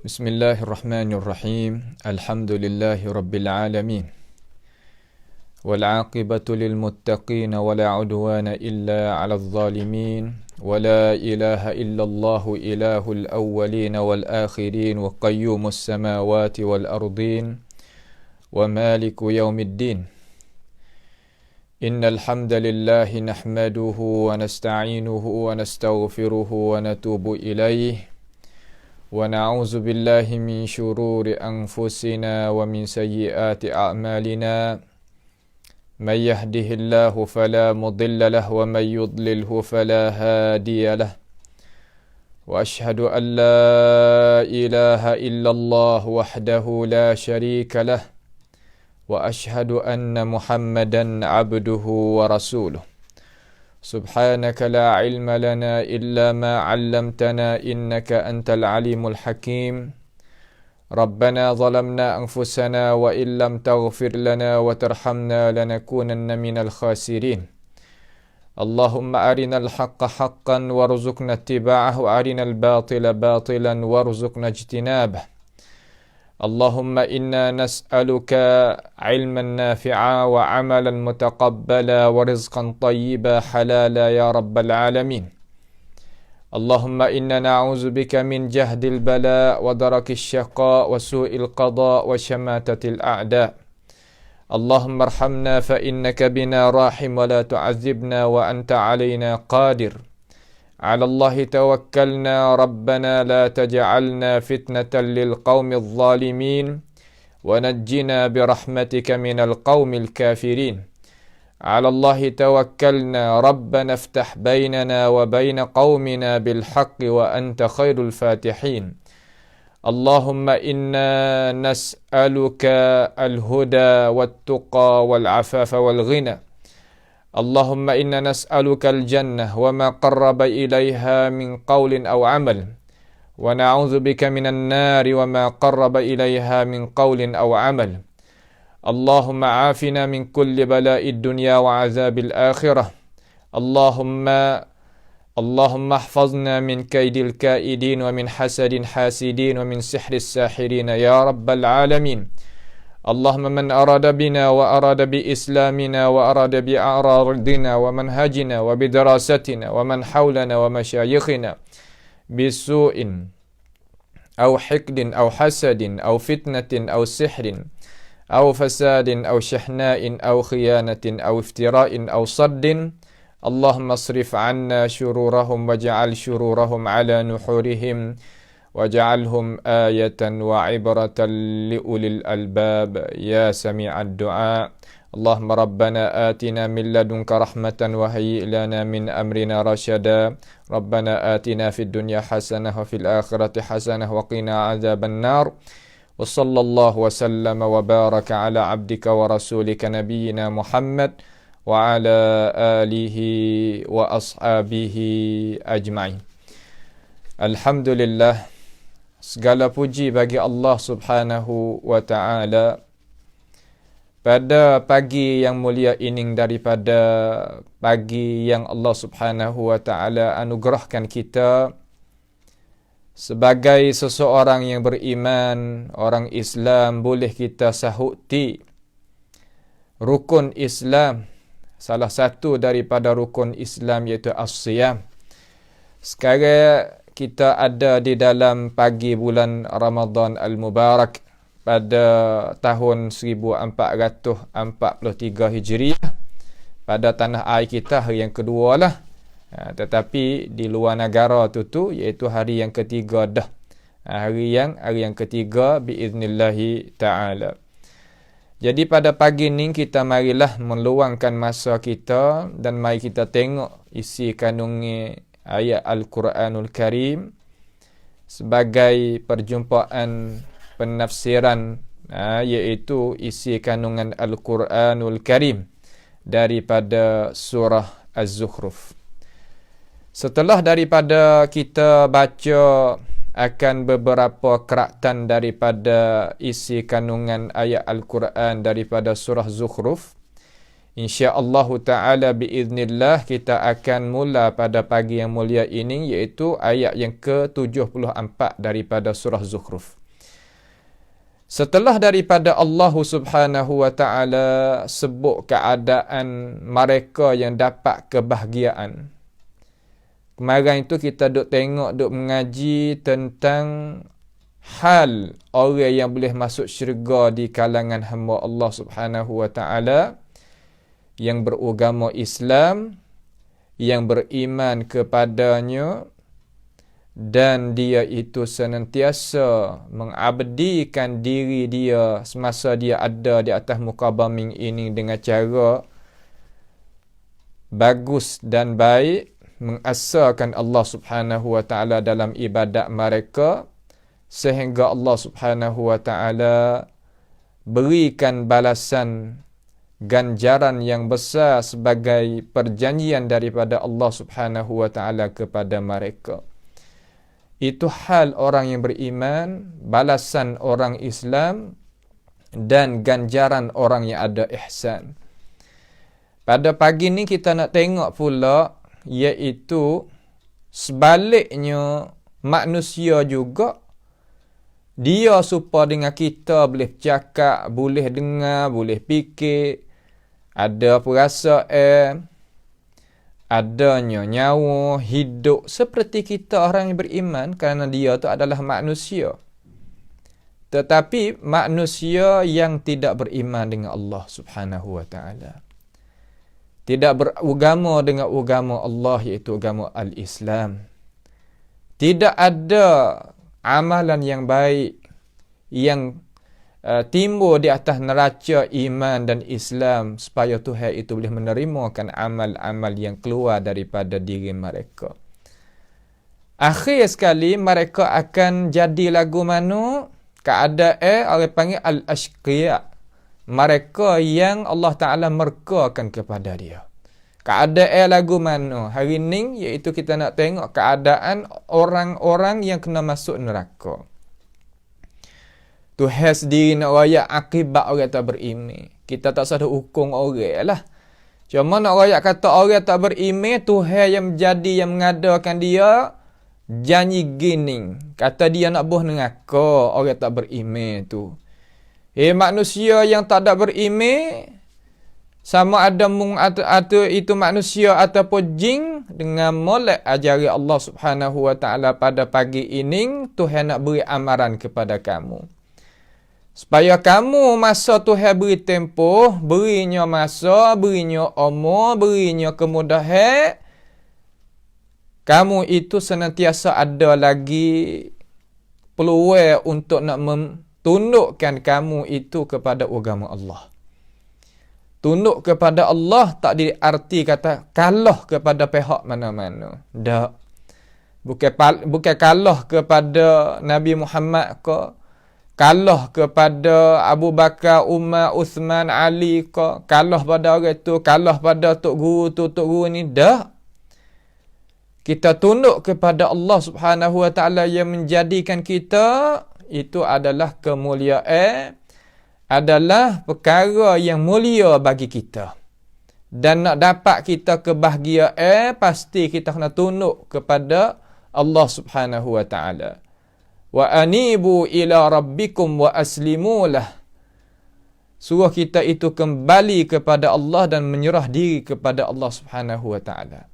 Bismillahirrahmanirrahim. Alhamdulillahi rabbil alamin. Wal 'aqibatu lil muttaqin wa la 'udwana illa 'alal zalimin. Wa la ilaha illallah ilahul awwalin wal akhirin wa qayyumus samawati wal ardin wa maliku yaumiddin. Innal hamdalillahi nahmaduhu wa nasta'inuhu wa nastaghfiruhu wa natubu ilayhi. ونعوذ بالله من شرور أنفسنا ومن سيئات أعمالنا من يهده الله فلا مضل له ومن يضلله فلا هادي له وأشهد أن لا إله إلا الله وحده لا شريك له وأشهد أن محمدا عبده ورسوله سبحانك لا علم لنا إلا ما علمتنا إنك أنت العليم الحكيم ربنا ظلمنا أنفسنا وإن لم تغفر لنا وترحمنا لنكونن من الخاسرين اللهم أرنا الحق حقا وارزقنا اتباعه وأرنا الباطل باطلا وارزقنا اجتنابه اللهم إنا نسألك علما نافعا وعملا متقبلا ورزقا طيبا حلالا يا رب العالمين اللهم إنا نعوذ بك من جهد البلاء ودرك الشقاء وسوء القضاء وشماتة الأعداء اللهم ارحمنا فإنك بنا راحم ولا تعذبنا وأنت علينا قادر على الله توكلنا ربنا لا تجعلنا فتنة للقوم الظالمين ونجنا برحمتك من القوم الكافرين على الله توكلنا ربنا افتح بيننا وبين قومنا بالحق وأنت خير الفاتحين اللهم إنا نسألك الهدى والتقى والعفاف والغنى اللهم إنا نسألك الجنة وما قرب إليها من قول أو عمل ونعوذ بك من النار وما قرب إليها من قول أو عمل اللهم عافنا من كل بلاء الدنيا وعذاب الآخرة اللهم احفظنا من كيد الكائدين ومن حسد حاسدين ومن سحر الساحرين يا رب العالمين اللهم من أراد بنا وأراد بإسلامنا وأراد بأعراضنا ومنهجنا وبدراستنا ومن حولنا ومشايخنا بسوء أو حقد أو حسد أو فتنة أو سحر أو فساد أو شحناء أو خيانة أو افتراء أو صد اللهم اصرف عنا شرورهم واجعل شرورهم على نحورهم واجعلهم آية وعبرة لأولي الألباب يا سميع الدعاء اللهم ربنا آتنا من لدنك رحمة وهيئ لنا من أمرنا رشدا ربنا آتنا في الدنيا حسنة وفي الآخرة حسنة وقنا عذاب النار وصلى الله وسلم وبارك على عبدك ورسولك نبينا محمد وعلى آله وأصحابه أجمعين. Alhamdulillah, segala puji bagi Allah Subhanahu wa ta'ala. Pada pagi yang mulia ini daripada pagi yang Allah Subhanahu wa ta'ala anugerahkan kita sebagai seseorang yang beriman, orang Islam, boleh kita sahuti rukun Islam. Salah satu daripada rukun Islam iaitu as-siyam. Sekarang kita ada di dalam pagi bulan Ramadan Al-Mubarak pada tahun 1443 Hijriah pada tanah air kita hari yang kedua lah. Tetapi di luar negara tu iaitu hari yang ketiga dah. Hari yang ketiga biiznillahi ta'ala. Jadi pada pagi ni kita marilah meluangkan masa kita dan mari kita tengok isi kandungan ayat Al-Quranul Karim sebagai perjumpaan penafsiran iaitu isi kandungan Al-Quranul Karim daripada surah Az-Zukhruf. Setelah daripada kita baca akan beberapa keraktan daripada isi kandungan ayat Al-Quran daripada surah Zukhruf, InsyaAllah ta'ala biiznillah kita akan mula pada pagi yang mulia ini, iaitu ayat yang ke-74 daripada surah Zukhruf. Setelah daripada Allah subhanahu wa ta'ala sebut keadaan mereka yang dapat kebahagiaan. Kemarin itu kita duk tengok, duk mengaji tentang hal orang yang boleh masuk syurga di kalangan hamba Allah subhanahu wa ta'ala, yang beragama Islam, yang beriman kepadanya, dan dia itu senantiasa mengabdikan diri dia semasa dia ada di atas muka bumi ini dengan cara bagus dan baik, mengasahkan Allah subhanahu wa ta'ala dalam ibadat mereka, sehingga Allah subhanahu wa ta'ala berikan balasan ganjaran yang besar sebagai perjanjian daripada Allah subhanahu wa ta'ala kepada mereka. Itu hal orang yang beriman, balasan orang Islam, dan ganjaran orang yang ada ihsan. Pada pagi ni kita nak tengok pula, iaitu sebaliknya manusia juga, dia supaya dengan kita boleh bercakap, boleh dengar, boleh fikir, ada perasaan, adanya nyawa, hidup seperti kita orang yang beriman, kerana dia tu adalah manusia. Tetapi manusia yang tidak beriman dengan Allah subhanahu wa ta'ala, tidak beragama dengan agama Allah, iaitu agama al-Islam. Tidak ada amalan yang baik yang timbul di atas neraca iman dan Islam supaya Tuhan itu boleh menerimakan amal-amal yang keluar daripada diri mereka. Akhir sekali mereka akan jadi lagu mana? Keadaan orang panggil al-ashqiya, mereka yang Allah Ta'ala murkakan kepada dia. Keadaan lagu mana hari ni? Iaitu kita nak tengok keadaan orang-orang yang kena masuk neraka. Tuhan sendiri nak rayak akibat orang tak beriman. Kita tak usah hukum orang lah. Cuma nak rayak kata orang tak beriman, Tuhan yang menjadi, yang mengadakan dia, janji gini. Kata dia nak buh neraka orang tak beriman tu. Manusia yang tak ada beriman, sama ada atau itu manusia ataupun jin, dengan molek ajari Allah subhanahu wa ta'ala pada pagi ini, Tuhan nak beri amaran kepada kamu. Supaya kamu masa Tuhan beri tempoh, berinya masa, berinya umur, berinya kemudahan, kamu itu senantiasa ada lagi peluang untuk nak tundukkan kamu itu kepada agama Allah. Tunduk kepada Allah tak diarti kata kalah kepada pihak mana-mana. Tak. Bukan kalah kepada Nabi Muhammad ke, kalah kepada Abu Bakar, Umar, Uthman, Ali ke, kalah pada orang tu, kalah pada tok guru tu, tok guru ni. Tak. Kita tunduk kepada Allah subhanahu wa ta'ala yang menjadikan kita, itu adalah kemuliaan, adalah perkara yang mulia bagi kita. Dan nak dapat kita kebahagiaan, pasti kita kena tunduk kepada Allah subhanahu wa ta'ala. Wa anibu ila rabbikum wa aslimu lah. Suruh kita itu kembali kepada Allah dan menyerah diri kepada Allah subhanahu wa ta'ala.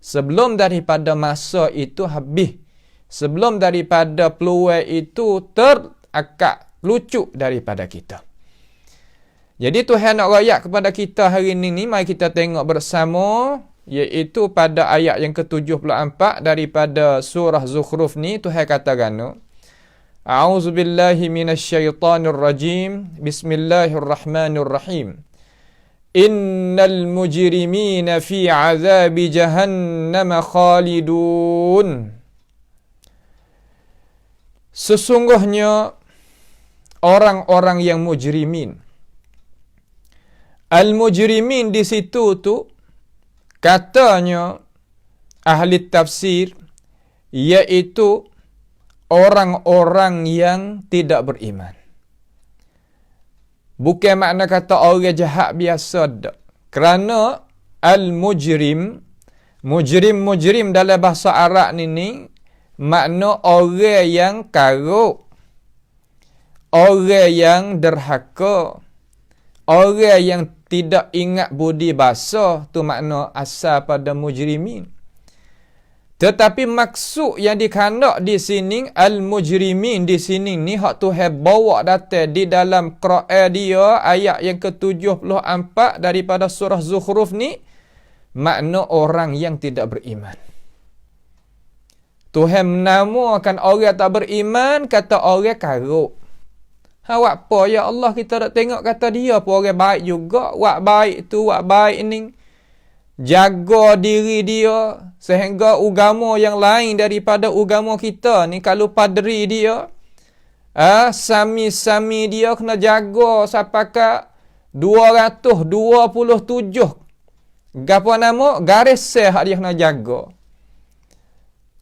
Sebelum daripada masa itu habis. Sebelum daripada peluang itu terakak lucuk daripada kita. Jadi Tuhan nak rayak kepada kita hari ini, mari kita tengok bersama, iaitu pada ayat yang ke-74 daripada surah Zukhruf ni. Tuhan katakan, A'udzubillahi minasyaitanirrajim. Bismillahirrahmanirrahim. Innal mujrimina fi azabi jahannam khalidun. Sesungguhnya orang-orang yang mujrimin. Al-mujrimin di situ tu katanya ahli tafsir, iaitu orang-orang yang tidak beriman. Bukan makna kata orang jahat biasa dak. Kerana al-mujrim, mujrim dalam bahasa Arab ni makna orang yang karuk, orang yang derhaka, orang yang tidak ingat budi bahasa, tu makna asal pada mujrimin. Tetapi maksud yang dikhandak di sini, al-mujrimin di sini ni, hak Tuhan bawa datang di dalam Quran dia, ayat yang ke-74 daripada surah Zukhruf ni, makna orang yang tidak beriman. Tuhan menamakan orang tak beriman, kata orang karuk. Awak apa ya Allah, kita tak tengok kata dia pun orang baik juga. Wak baik tu, wak baik ni. Jaga diri dia sehingga agama yang lain daripada agama kita ni, kalau padri dia, sami-sami dia kena jaga sampai ke 227 gapo nama garis sel hak dia kena jaga.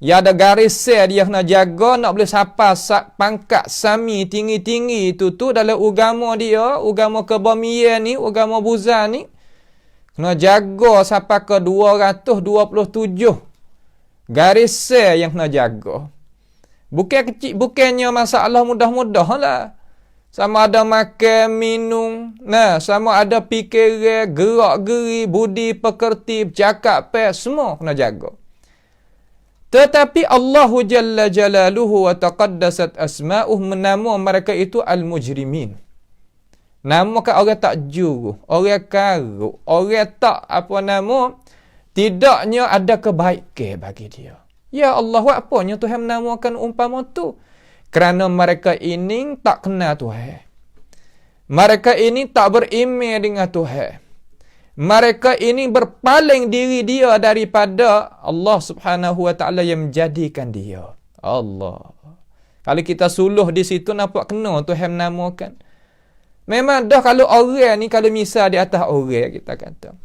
Ya ada garis sel dia kena jaga, nak boleh sapa pangkat sami tinggi-tinggi tu dalam agama dia, agama kebamian ni, agama Buzan ni, kena jaga sampai ke 227 garis sel yang kena jaga. Bukan kecil, bukannya masalah mudah-mudah lah. Sama ada makan, minum, sama ada fikiran, gerak-geri, budi pekerti, bercakap, semua kena jaga. Tetapi Allah Jalla Jalaluhu wa taqaddasat asma'uh menama mereka itu al-mujrimin. Nama kan orang tak juru, orang karuk, orang tak tidaknya ada kebaikan bagi dia. Ya Allah, apanya Tuhan menamakan umpama tu? Kerana mereka ini tak kenal Tuhan. Mereka ini tak beriman dengan Tuhan. Mereka ini berpaling diri dia daripada Allah Subhanahu wa taala yang menjadikan dia. Allah. Kalau kita suluh di situ, nampak kena Tuhan menamakan. Memang dah kalau orang ni, kalau misal di atas orang, kita kata,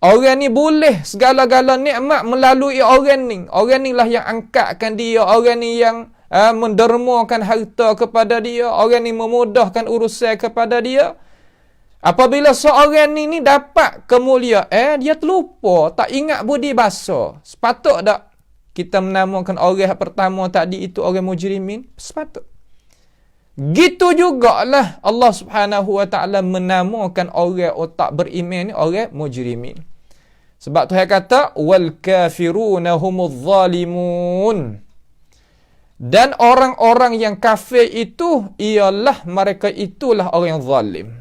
orang ni boleh segala-gala nikmat melalui orang ni. Orang ni lah yang angkatkan dia. Orang ni yang mendermakan harta kepada dia. Orang ni memudahkan urusan kepada dia. Apabila seorang ni dapat kemuliaan, dia terlupa, tak ingat budi bahasa. Sepatut tak kita menamakan orang pertama tadi itu orang mujrimin? Sepatut. Gitu jugalah Allah Subhanahu wa taala menamakan orang tak beriman ni orang mujrimin. Sebab Tuhan kata wal kafiruna humuz zalimun. Dan orang-orang yang kafir itu ialah mereka itulah orang yang zalim.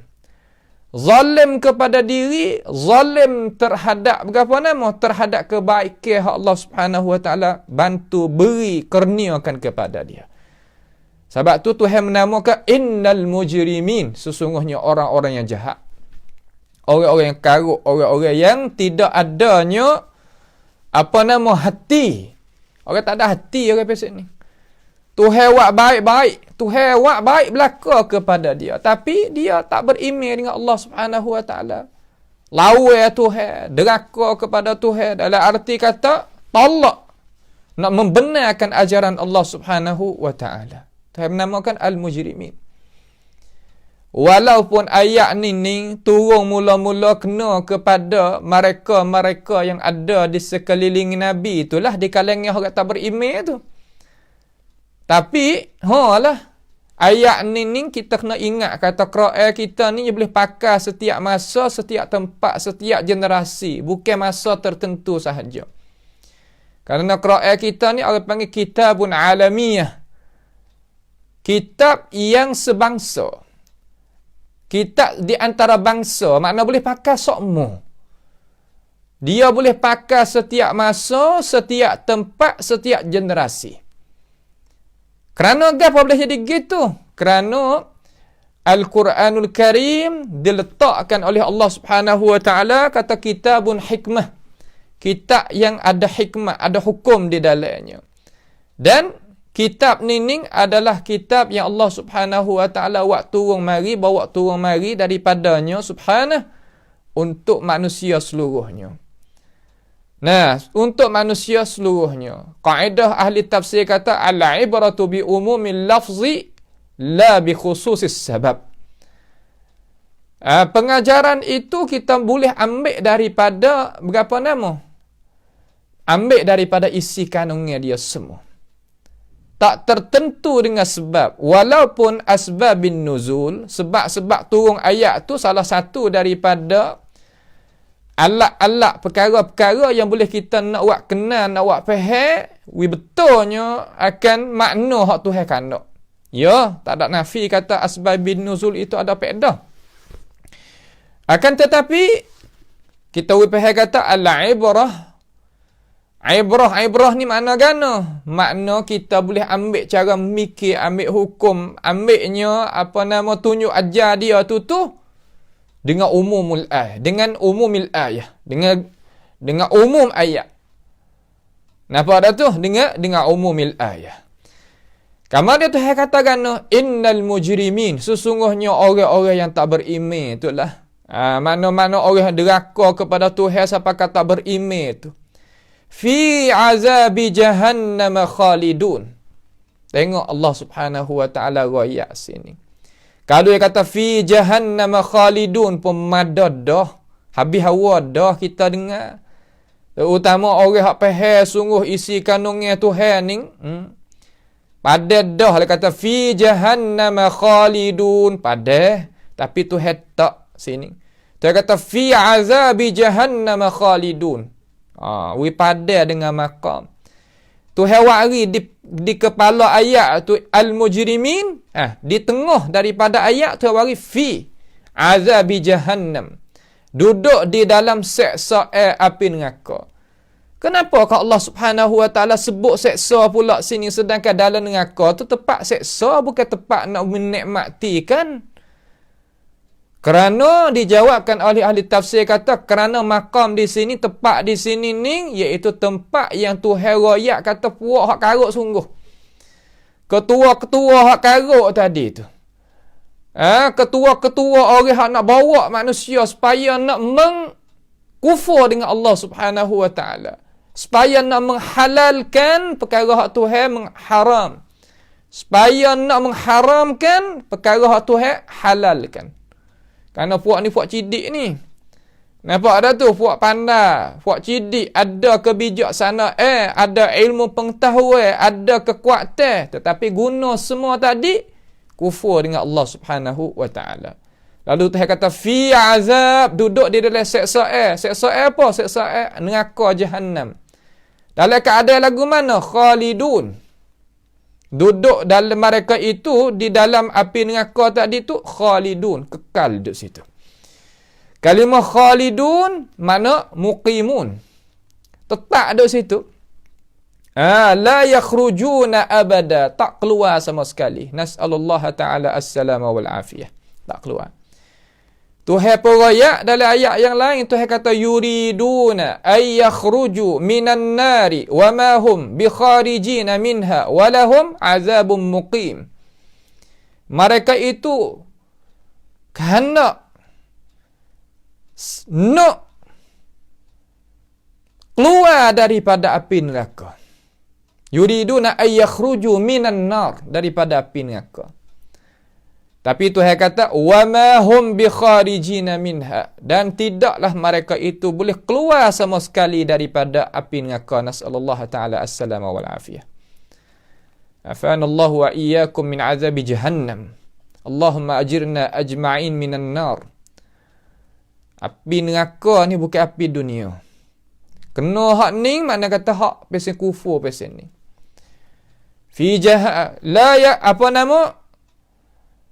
Zalim kepada diri, zalim terhadap terhadap kebaikan Allah Subhanahu wa taala bantu beri kurniakan kepada dia. Sebab tu Tuhan menamakan innal mujrimin, sesungguhnya orang-orang yang jahat. Orang-orang yang karuk, orang-orang yang tidak adanya hati. Orang tak ada hati orang pesek ni. Tuhan buat baik-baik, Tuhan buat baik belaka kepada dia, tapi dia tak beriman dengan Allah Subhanahu wa taala. Lawan Tuhan, deraka kepada Tuhan, dalam arti kata tolak, nak membenarkan ajaran Allah Subhanahu wa taala. Tuhan menamakan al-mujrimin. Walaupun ayat ni turun mula-mula kena kepada mereka-mereka yang ada di sekeliling Nabi, itulah di kalangan orang tak beriman tu. Tapi ayat ni kita kena ingat, kata Quran kita ni boleh pakai setiap masa, setiap tempat, setiap generasi, bukan masa tertentu sahaja. Kerana Quran kita ni orang panggil kitabun alamiyah. Kitab yang sebangsa. Kitab di antara bangsa, makna boleh pakai semua. Dia boleh pakai setiap masa, setiap tempat, setiap generasi. Kerana apa boleh jadi gitu? Kerana Al-Quranul Karim diletakkan oleh Allah Subhanahu wa taala kata kitabun hikmah. Kitab yang ada hikmah, ada hukum di dalamnya. Dan kitab ni adalah kitab yang Allah Subhanahu wa taala bawa turun mari daripadanya subhanahu untuk manusia seluruhnya. Nah, untuk manusia seluruhnya. Kaedah ahli tafsir kata al-ibratu bi umumil lafzi la bi khususis sabab. Pengajaran itu kita boleh ambil daripada berapa nama? Ambil daripada isi kandungnya dia semua. Tak tertentu dengan sebab. Walaupun asbabin nuzul, sebab-sebab turun ayat tu salah satu daripada alat-alat perkara-perkara yang boleh kita nak buat kenal, nak buat faham, betulnya akan makna hak Tuhan kandak. Ya, tak ada nafi kata asbabin nuzul itu ada faedah. Akan tetapi kita faham kata al-ibrah. Ibrah ni makna gana? Makna kita boleh ambil cara mikir, ambil hukum, ambilnya tunjuk ajar dia tu dengan umumul ayat, dengan umumil ayat, dengan umum ayat. Napa dah tu? Dengan umumil ayat. Kamar dia tu kata gana, innal mujrimin, sesungguhnya orang-orang yang tak beriman itulah. Mana-mana orang deraka kepada Tuhan siapa kata beriman tu. Fi azabi jahannam khalidun. Tengok Allah Subhanahu wa taala royak sini. Kalau dia kata fi jahannam khalidun pun madad dah. Habis hawa dah kita dengar. Terutama orang hak faham sungguh isi kandungnya Tuhan ni. Pada dah dia kata fi jahannam khalidun pada tapi Tuhan tak sini. Dia kata fi azabi jahannam khalidun. Pada dengan maqam. Tuhan wari di kepala ayat tu al-mujrimin, di tengah daripada ayat tu wari fi azabi jahannam. Duduk di dalam seksa api neraka. Kenapa kalau Allah Subhanahu wa taala sebut seksa pula sini sedangkan dalam neraka tu tempat seksa bukan tempat nak menikmati kan? Kerana dijawabkan oleh ahli tafsir kata kerana makam di sini, tempat di sini ni iaitu tempat yang Tuhan royak kata puak hak karuk sungguh. Ketua-ketua hak karuk tadi tu. Ketua-ketua orang hak nak bawa manusia supaya nak mengkufur dengan Allah Subhanahu wa taala. Supaya nak menghalalkan perkara hak Tuhan mengharam. Supaya nak mengharamkan perkara hak Tuhan halalkan. Kerana puak ni puak cidik ni. Nampak ada tu puak pandai, puak cidik, ada kebijaksanaan, ada ilmu pengetahuan, ada kekuatan, tetapi guna semua tadi kufur dengan Allah Subhanahu wa taala. Lalu Tuhan kata fi azab, duduk di dalam seksa seksa apa? Seksa neraka jahannam. Dalam keadaan lagu mana? Khalidun. Duduk dalam mereka itu di dalam api neraka tadi tu khalidun, kekal duduk situ. Kalimah khalidun makna muqimun. Tetap duduk situ. La yakhrujuna abada, tak keluar sama sekali. Nas'alullah taala as-salama wal afiyah. Tak keluar. Tuhan peroyak dalam ayat yang lain Tuhan kata yuriduna ay yakhruju minan nari wa ma hum bi kharijina minha wa lahum azabun muqim. Mereka itu nak keluar daripada api neraka. Yuriduna ay yakhruju minan nar, daripada api neraka. Tapi Tuhan kata wa ma hum bi kharijina minha, dan tidaklah mereka itu boleh keluar sama sekali daripada api neraka. Nasallallahu taala as-salama wal afiyah. Afanallahu wa iyyakum min azabi jahannam. Allahumma ajirna ajma'in minan nar. Api neraka ni bukan api dunia. Kena hak ni mana kata hak pesen kufur pesen ni. Fi la ya apa nama?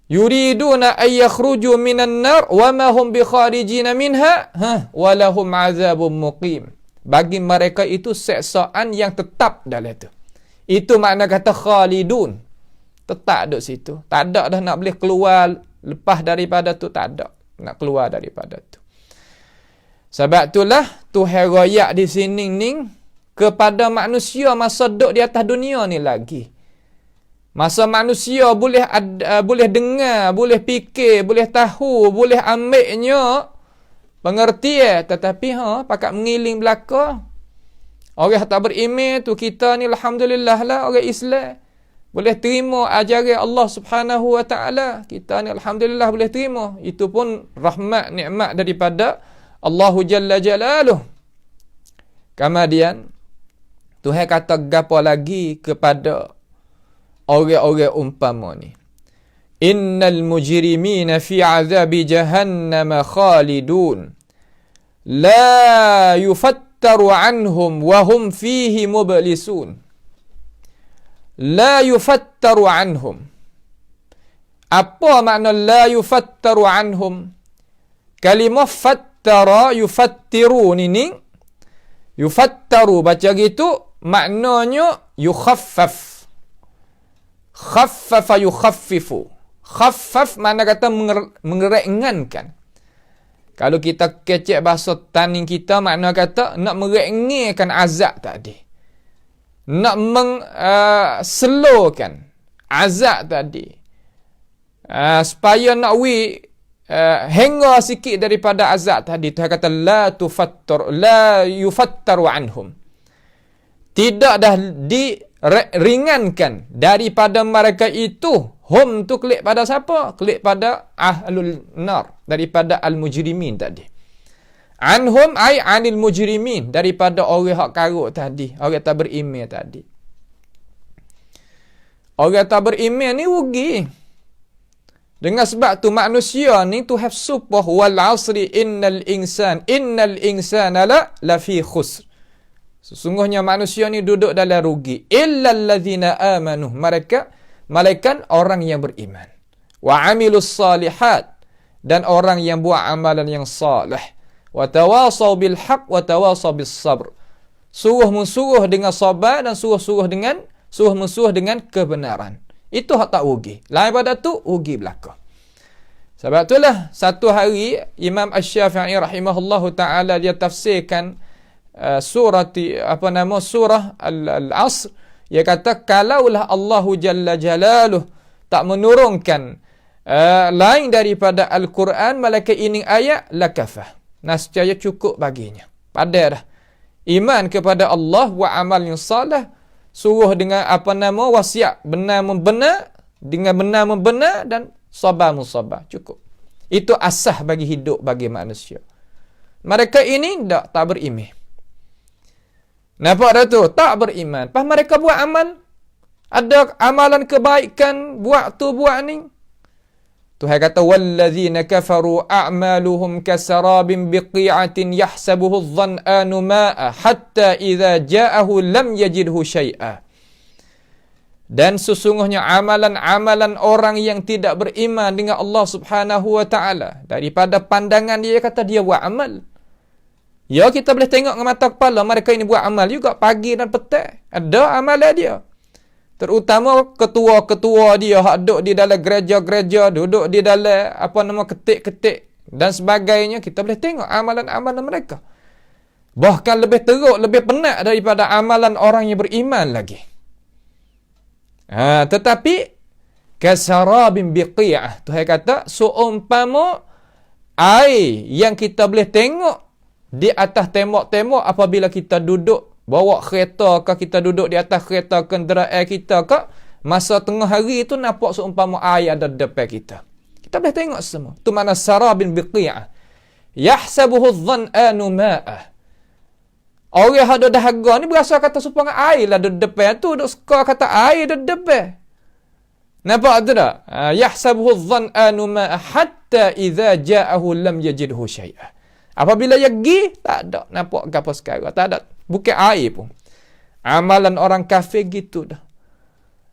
Yuriduna ay yakhruju minan nar wa ma hum bi kharijina minha wa lahum azabun muqim. Bagi mereka itu seksaan yang tetap dalam itu. Itu makna kata khalidun. Tetap duduk situ. Tak ada dah nak boleh keluar lepas daripada tu, tak ada nak keluar daripada tu. Sebab itulah Tuhan royak di sini ni kepada manusia masa duduk di atas dunia ni lagi. Masa manusia boleh dengar, boleh fikir, boleh tahu, boleh ambilnya pengertian, tetapi pakat mengiling belaka. Orang tak beriman tu kita ni alhamdulillah lah orang Islam. boleh terima ajaran Allah Subhanahu wa taala. Kita ni alhamdulillah boleh terima. Itu pun rahmat nikmat daripada Allahu Jalla Jalaluh. Kemudian Tuhan kata gapo lagi kepada orang-orang umpama ni. Innal mujrimina fi azabi jahannam khalidun la yufattaru anhum wa hum fihi mublisun. La yufattaru anhum. Apa makna la yufattaru anhum? Kalimah fattara yufattirun ini, yufattaru baca gitu maknanya yukhaffaf. Khaffafa yukhaffifu. Khaffaf makna kata mengeringankan. Kalau kita kecek bahasa tani kita, makna kata nak meringankan azab tadi. Nak slowkan azab tadi. Supaya nak hengga sikit daripada azab tadi. Tuhan kata la yufattaru anhum. Tidak dah diringankan daripada mereka itu. Hum tu klik pada siapa? Klik pada ahlul nar, daripada al-mujrimin tadi. Anhum ay anil mujrimin, daripada orang hak karuk tadi, orang tak beriman tadi. Orang tak beriman ni rugi. Dengan sebab tu manusia ni to have supah wal asri innal insana la fi khusr. Sesungguhnya manusia ni duduk dalam rugi. Illal ladzina amanu, malaikat orang yang beriman. Wa amilus salihat, dan orang yang buat amalan yang salih. Wa tawasaw bil haqq wa tawasaw bis sabr. Suruh-mensuruh dengan sabar dan suruh-mensuruh dengan kebenaran. Itu hak tak rugi. Lain pada tu rugi belaka. Sebab itulah satu hari Imam Asy-Syafi'i rahimahullahu taala dia tafsirkan surah Al-Asr. Dia kata kalaulah Allahu Jalla Jalaluh tak menurunkan lain daripada Al-Quran malaikat ini ayat lakafah. Nascaya cukup baginya. Pada dah iman kepada Allah wa amal yang salih, suruh dengan wasiat benar membenar, dengan benar membenar, dan sabar musabar, cukup. Itu asas bagi hidup bagi manusia. Mereka ini tak beriman. Nampak dah tu? Tak beriman. Pas mereka buat amal, ada amalan kebaikan, buat tu buat ni. Tuhan kata wallazina kafaru a'maluhum kasarabin biqi'atin yahsabuhu adh-dhan'anu ma'a hatta idza ja'ahu lam yajidhu syai'a. Dan sesungguhnya amalan-amalan orang yang tidak beriman dengan Allah Subhanahu wa taala, daripada pandangan dia kata dia buat amal. Ya, kita boleh tengok dengan mata kepala mereka ini buat amal juga pagi dan petang. Ada amalan dia. Terutama ketua-ketua dia hak duduk di dalam gereja-gereja, duduk di dalam ketik-ketik dan sebagainya, kita boleh tengok amalan-amalan mereka. Bahkan lebih teruk, lebih penat daripada amalan orang yang beriman lagi. Tetapi kasarabin biqi'ah, Tuhan kata seumpama air yang kita boleh tengok di atas tembok-tembok apabila kita duduk bawa kereta ke, kita duduk di atas kereta kenderaan kita ke, masa tengah hari itu nampak seumpama air ada depan kita. Kita boleh tengok semua. Itu makna sarabin biqi'ah. Yahsabuhu adh-dhan'anu ma'ah. Orang ada dahaga ni berasa kata supaya air lah di depan tu, duk suka kata air di depan. Nampak tu tak? Yahsabuhu adh-dhan'anu ma'ah hatta idza ja'ahu lam yajidhu syai'ah. Apabila dia pergi, tak ada nampak apa sekarang. Tak ada. Bukan air pun. Amalan orang kafir gitu dah.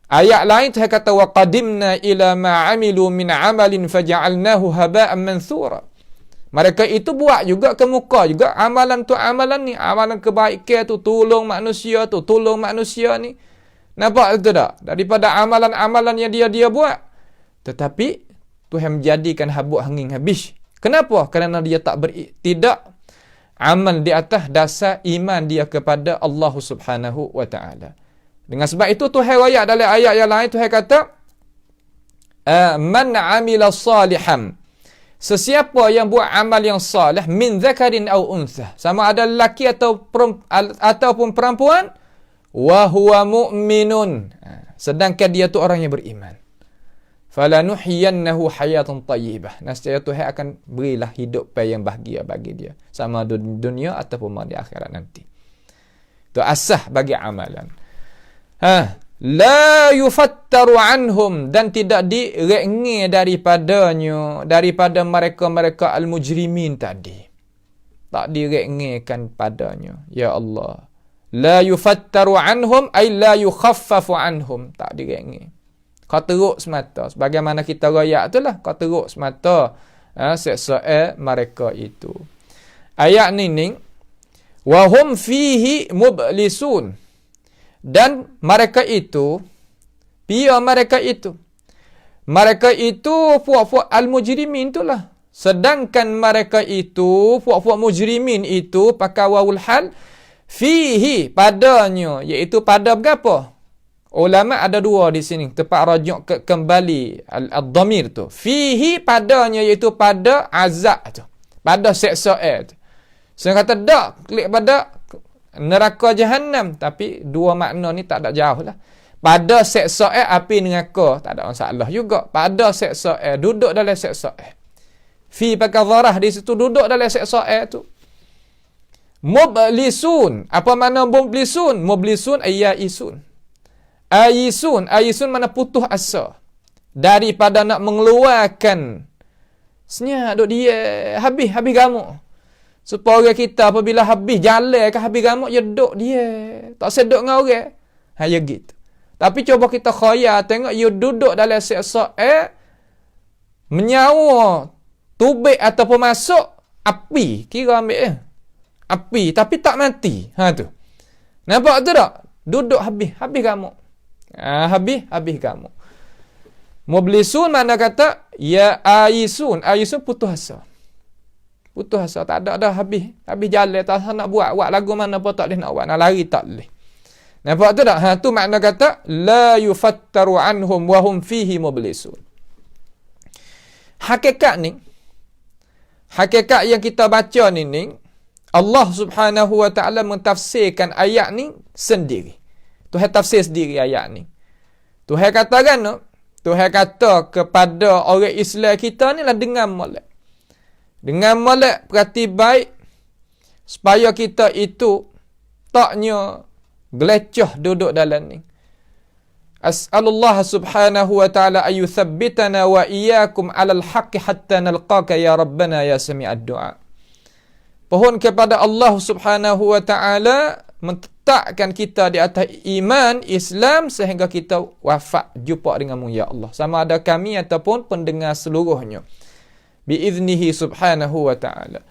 Ayat lain Tuhan kata wa qadimna ila ma amilu min amalin faja'alnahu haba'an manthura. Mereka itu buat juga ke muka juga amalan tu, amalan ni, amalan kebaikan tu, tolong manusia tu, tolong manusia ni. Nampak itu tak? Daripada amalan-amalan yang dia buat. Tetapi Tuhan menjadikan habuk hanging habis. Kenapa? Kerana dia tidak amal di atas dasar iman dia kepada Allah Subhanahu wa taala. Dengan sebab itu Tuhan ayat dalam ayat yang lain Tuhan kata man amila salihan, sesiapa yang buat amal yang salih min zakarin aw untha, sama ada lelaki ataupun perempuan, wa huwa mu'minun, Sedangkan dia tu orang yang beriman. Falanuhyiyannahu hayatan tayyibah. Nescaya Tuhan akan berilah hidup yang bahagia bagi dia. Sama di dunia ataupun di akhirat nanti. Itu asah bagi amalan. La yufattaru anhum. Dan tidak direngge daripadanya. Daripada mereka-mereka al-mujrimin tadi. Tak direnggekan padanya. Ya Allah. La yufattaru anhum ay la yukhaffafu anhum. Tak direngge. Kau teruk semata. Sebagaimana kita rayak tu lah. Kau teruk semata. Seksa mereka itu. Ayat ni. Wahum fihi mublisun. Dan mereka itu. Pia mereka itu. Mereka itu puak-puak al-mujrimin tu lah. Sedangkan mereka itu. Puak-puak mujrimin itu. Pakai wawul hal. Fihi padanya. Iaitu pada berapa? Ulama ada dua di sini. Tempat rajuk kembali al-dhamir tu. Fihi padanya iaitu pada azab tu. Pada seksa tu. Saya kata tak. Klik pada neraka jahannam. Tapi dua makna ni tak ada jauh lah. Pada seksa api neraka. Tak ada masalah juga. Pada seksa duduk dalam seksa Fi pakai zarah di situ. Duduk dalam seksa tu. Mublisun. Apa makna mublisun? Mublisun ayaisun. Ayisun mana putus asa. Daripada nak mengeluarkan. Senyap duk dia. Habis gamuk. Supaya kita apabila habis jalan ke habis gamuk. Ya duk dia. Tak seduk dengan orang. Ya gitu. Tapi coba kita khayal. Tengok you duduk dalam seksa menyawa. Tubik ataupun masuk. Api. Kira ambil api. Tapi tak mati. Tu. Nampak tu tak? Duduk habis gamuk. Habis kamu. Mublisun mana kata ya aisun putus asa. Putus asa tak ada dah habis jalan tak nak buat lagu mana pun tak boleh nak buat, nak lari tak boleh. Nampak tu tak? Tu makna kata la yufattaru anhum wa hum fihi mublisun. Hakikat yang kita baca ni Allah Subhanahu wa taala mentafsirkan ayat ni sendiri. Tuhan tafsir sendiri ayat ni. Tuhan katakan, Tuhan kata kepada orang Islam kita ni lah dengan molek. Dengan molek perhati baik supaya kita itu taknya gelecah duduk dalam ni. As'alullah subhanahu wa ta'ala ayuthabbitana wa iyyakum 'alal haqqi hatta nalqaka ya rabbana ya sami'ad du'a. Pohon kepada Allah Subhanahu wa taala menetapkan kita di atas iman Islam sehingga kita wafat jumpa denganmu ya Allah. Sama ada kami ataupun pendengar seluruhnya. Biiznihi Subhanahu wa taala.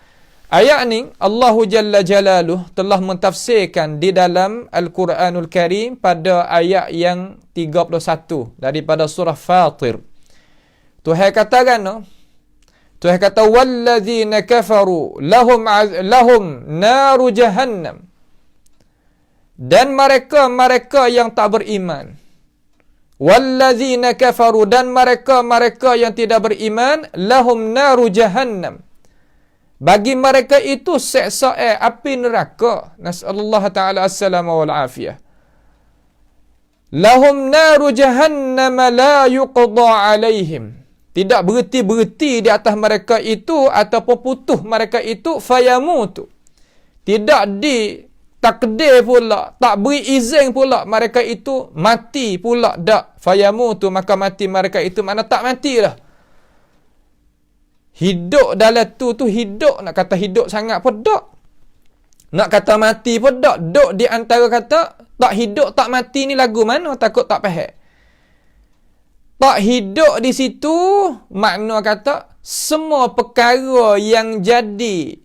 Ayat ni Allah Jalla Jalaluh telah mentafsirkan di dalam Al-Quranul Karim pada ayat yang 31 daripada surah Fatir. Tuhan katakan Tuhan kata wallazina kafaru lahum naru jahannam. Dan mereka yang tak beriman. Wallazina kafaru dan mereka yang tidak beriman lahum naru jahannam. Bagi mereka itu seksa api neraka. Nasallallahu taala as-salama wal afiyah. Lahum naru jahannam la yuqda alaihim. Tidak berhenti di atas mereka itu ataupun putus mereka itu fayamutu. Tidak ditakdir pula, tak beri izin pula mereka itu mati pula dak. Fayamutu maka mati mereka itu mana tak matilah. Hidup dalam tu hidup, nak kata hidup sangat pun dak. Nak kata mati pun dak. Duk di antara kata tak hidup tak mati ni lagu mana takut tak faham. Tak hidup di situ makna kata semua perkara yang jadi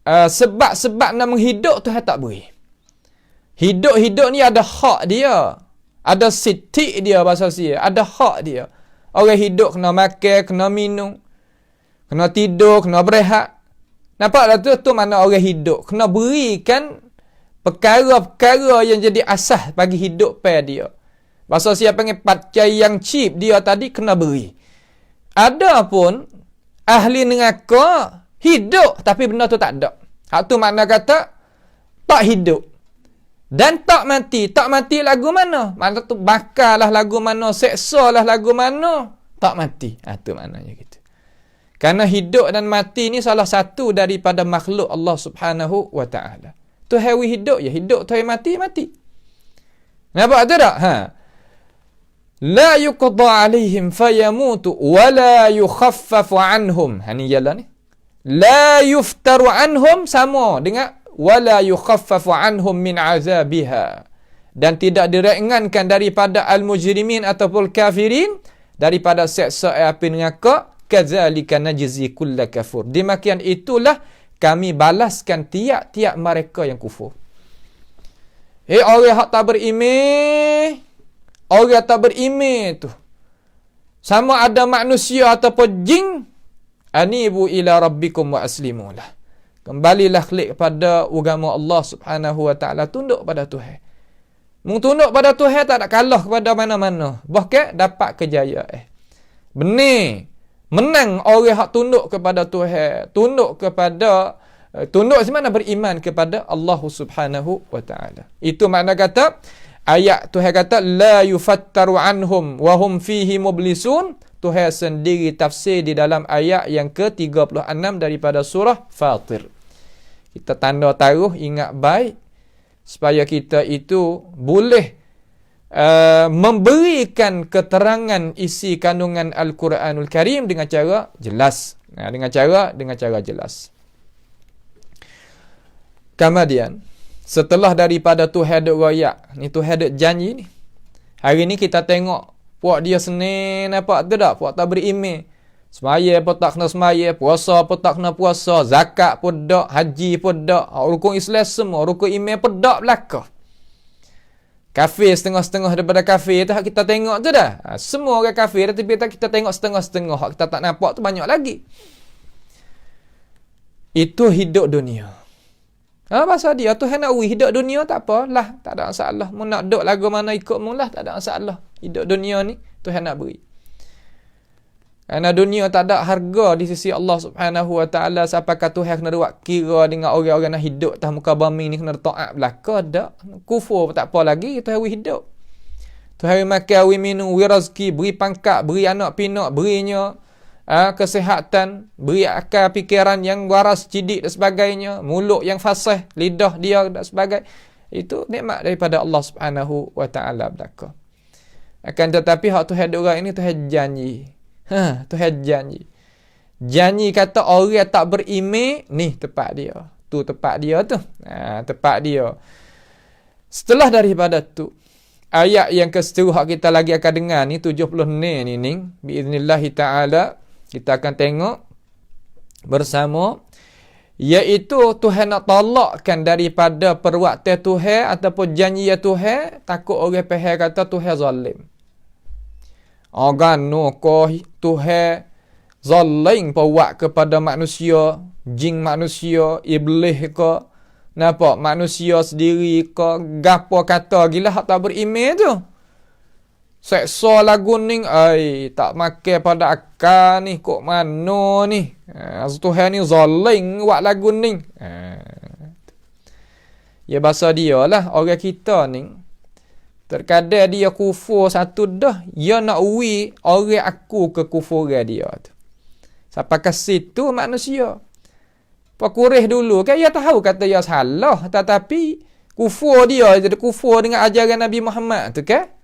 sebab-sebab nak menghidup Tuhan tak beri. Hidup ni ada hak dia. Ada sitik dia bahasa sia. Ada hak dia. Orang hidup kena makan, kena minum, kena tidur, kena berehat. Nampak tak tu mana orang hidup. Kena berikan perkara-perkara yang jadi asas bagi hidup pada dia. Bahasa siapa panggil patcai yang cheap dia tadi kena beri. Ada pun ahli neraka hidup tapi benda tu tak ada. Hak tu makna kata tak hidup. Dan tak mati. Tak mati lagu mana? Mana tu bakarlah lagu mana, seksa lah lagu mana. Tak mati. Itu maknanya gitu. Kerana hidup dan mati ni salah satu daripada makhluk Allah Subhanahu wa ta'ala. Tuhan hidup ya hidup, Tuhan mati mati. Nampak tu tak? La yuqda alaihim fayamutu wa la yukhaffafu anhum. Ni ialah ni. La yuftaru anhum sama dengan wala yukhaffafu anhum min azabiha, dan tidak diringankan daripada al-mujrimin ataupun kafirin daripada seksa api neraka. Kadzalika najzi kull kafur, demikian itulah kami balaskan tiap-tiap mereka yang kufur. Orang hak tak beriman, orang tak beriman tu sama ada manusia ataupun jin, anibu ila rabbikum wa aslimulah, kembalilah klik kepada agama Allah Subhanahu wa ta'ala, tunduk pada Tuhan. Tunduk pada Tuhan tak ada kalah kepada mana-mana, bahkan dapat kejayaan. Benar, menang orang hak tunduk kepada Tuhan, tunduk semana beriman kepada Allah Subhanahu wa ta'ala. Itu makna kata ayat Tuhan kata la yufattaru anhum wa hum fihi mublisun. Tuhan sendiri tafsir di dalam ayat yang ke-36 daripada surah Fatir. Kita tanda taruh, ingat baik supaya kita itu boleh memberikan keterangan isi kandungan Al-Quranul Karim dengan cara jelas. Dengan cara jelas. Kemudian setelah daripada Tuhan ada royak, ni Tuhan ada janji ni. Hari ni kita tengok puak dia Senin apa tu tak? Puak tak beriman. Semaya pun tak kena semaya, puasa pun tak kena puasa, zakat pun tak, haji pun tak, rukun Islam semua, rukun iman pun tak belaka. Kafir setengah-setengah daripada kafir tu kita tengok tu dah. Semua orang kafir tapi kita tengok setengah-setengah, hak kita tak nampak tu banyak lagi. Itu hidup dunia. Pasal dia Tuhan nak hidup dunia tak apa lah, tak ada masalah. Mu nak duduk lagu mana ikut mu lah, tak ada masalah. Hidup dunia ni Tuhan nak beri. Kerana dunia tak ada harga di sisi Allah Subhanahu wa ta'ala. Siapakah Tuhan kena buat kira dengan orang-orang nak hidup atas muka bumi ni kena taat belaka dak. Kufur tak apa lagi, Tuhan hidup. Tuhan makan, minum, rezeki, beri pangkat, beri anak pinak, berinya kesihatan, beri akal fikiran yang waras, cidik dan sebagainya, mulut yang fasih, lidah dia dan sebagainya. Itu nikmat daripada Allah Subhanahu wa ta'ala belaka. Akan tetapi hak Tuhan orang ini Tuhan janji. Tuhan janji. Janji kata orang tak beriman, ni tepat dia. Tu tepat dia tu. Tepat dia. Setelah daripada tu, ayat yang keseterusnya kita lagi akan dengar ni 70 ni biiznillah taala kita akan tengok bersama, iaitu Tuhan nak tolakkan daripada perbuatan Tuhan ataupun janji Tuhan, takut orang faham kata Tuhan zalim. Agano ko Tuhan zalim buat kepada manusia, jin manusia, iblis ke, nampak manusia sendiri ke, gapo kata gila hak tak beriman tu. Seksa lagu ni, tak makan pada akal ni, kok mano ni. Tuhan ni zalim buat lagu ni. Ya bahasa dia lah, orang kita ni terkadang dia kufur satu dah, dia nak uwi orang aku ke kufuran dia tu. Sampai ke situ manusia. Pakurih dulu kan dia tahu kata dia salah, tetapi kufur dia jadi kufur dengan ajaran Nabi Muhammad tu kan.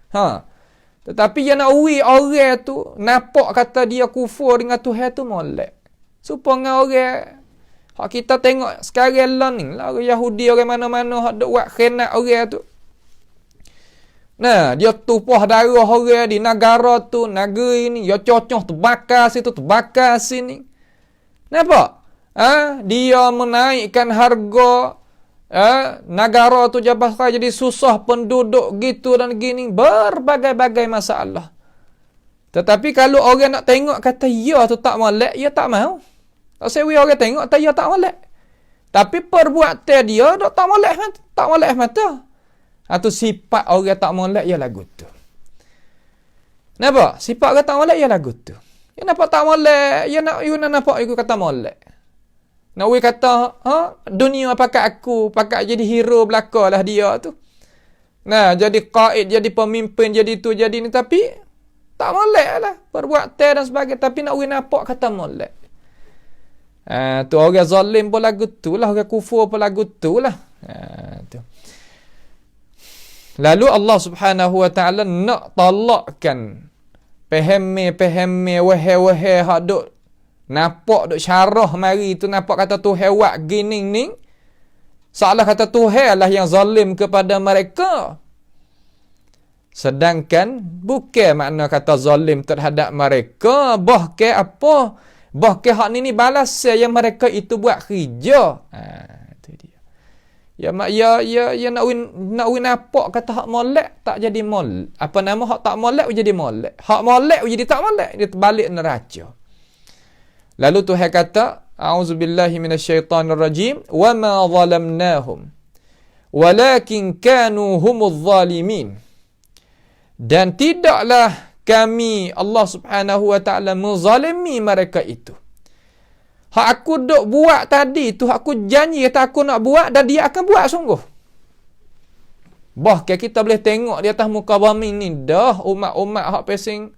Tetapi dia nak uwi orang tu nampak kata dia kufur dengan Tuhan tu molek. Supaya orang hak kita tengok sekarang lah ni, lah orang Yahudi, orang mana-mana hak duk buat khianat orang tu. Nah, dia tumpah darah orang di negara tu, negeri ni, dia cocoh terbakar situ, terbakar sini. Nampak? Dia menaikkan harga negara tu jadi susah penduduk gitu dan gini, berbagai-bagai masalah. Tetapi kalau orang nak tengok kata ya tu tak molek, ya tak mau. Tak sewi orang tengok kata ya tak molek. Tapi perbuatan dia tak molek mata. Atau sifat orang tak molek ya lagu tu. Nampak? Sifat orang tak molek ya lagu tu. Ya nampak tak molek, ya nak you nampak you kata molek. Nak we kata, dunia pakai aku, pakai jadi hero belaka lah dia tu. Nah, jadi qaid, jadi pemimpin, jadi tu, jadi ni, tapi tak molek lah. Perbuatan dan sebagainya, tapi nak nampak kata molek. Tu orang zalim pun lagu tu lah, orang kufur pun lagu tu lah. Tu. Lalu Allah Subhanahu Wa Ta'ala nak talakkan peheme wahe hak duk nampak duk syarah mari tu, nampak kata Tuhan buat gini ni, seolah kata Tuhan lah yang zalim kepada mereka. Sedangkan bukan makna kata zalim terhadap mereka, bahkan apa? Bahkan hak ni balas yang mereka itu buat kerja. Itu dia. Ya nak nampak kata hak molek tak jadi molek. Apa nama hak tak molek jadi molek. Hak molek jadi tak molek, dia terbalik neraca. Lalu Tuhan kata, a'udzubillahi minasyaitonirrajim, wa ma zalamnahum walakin kanu humuz zalimin. Dan tidaklah kami Allah Subhanahu Wa Ta'ala menzalimi mereka itu. Hak aku duk buat tadi tu, aku janji kata aku nak buat, dan dia akan buat sungguh. Bahkan kita boleh tengok di atas muka bumi ni dah umat-umat hak pesing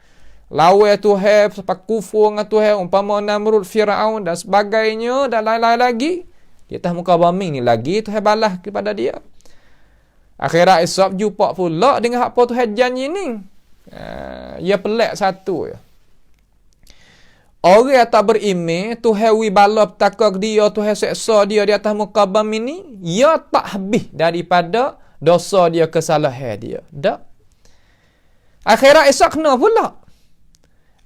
lawan Tuhan, sepak kufur dengan Tuhan, umpama Namrud, Firaun dan sebagainya, dan lain-lain lagi. Di atas muka bumi ni lagi Tuhan balas kepada dia. Akhirat esok jumpa pula dengan apa Tuhan janji ni. Ia pelik satu ya. Orang yang tak beriman, Tuhan wi bala petaka dia, Tuhan seksa dia di atas muka bumi ni, ia tak habis daripada dosa dia, kesalahan dia. Tak. Akhirat esok kena pula.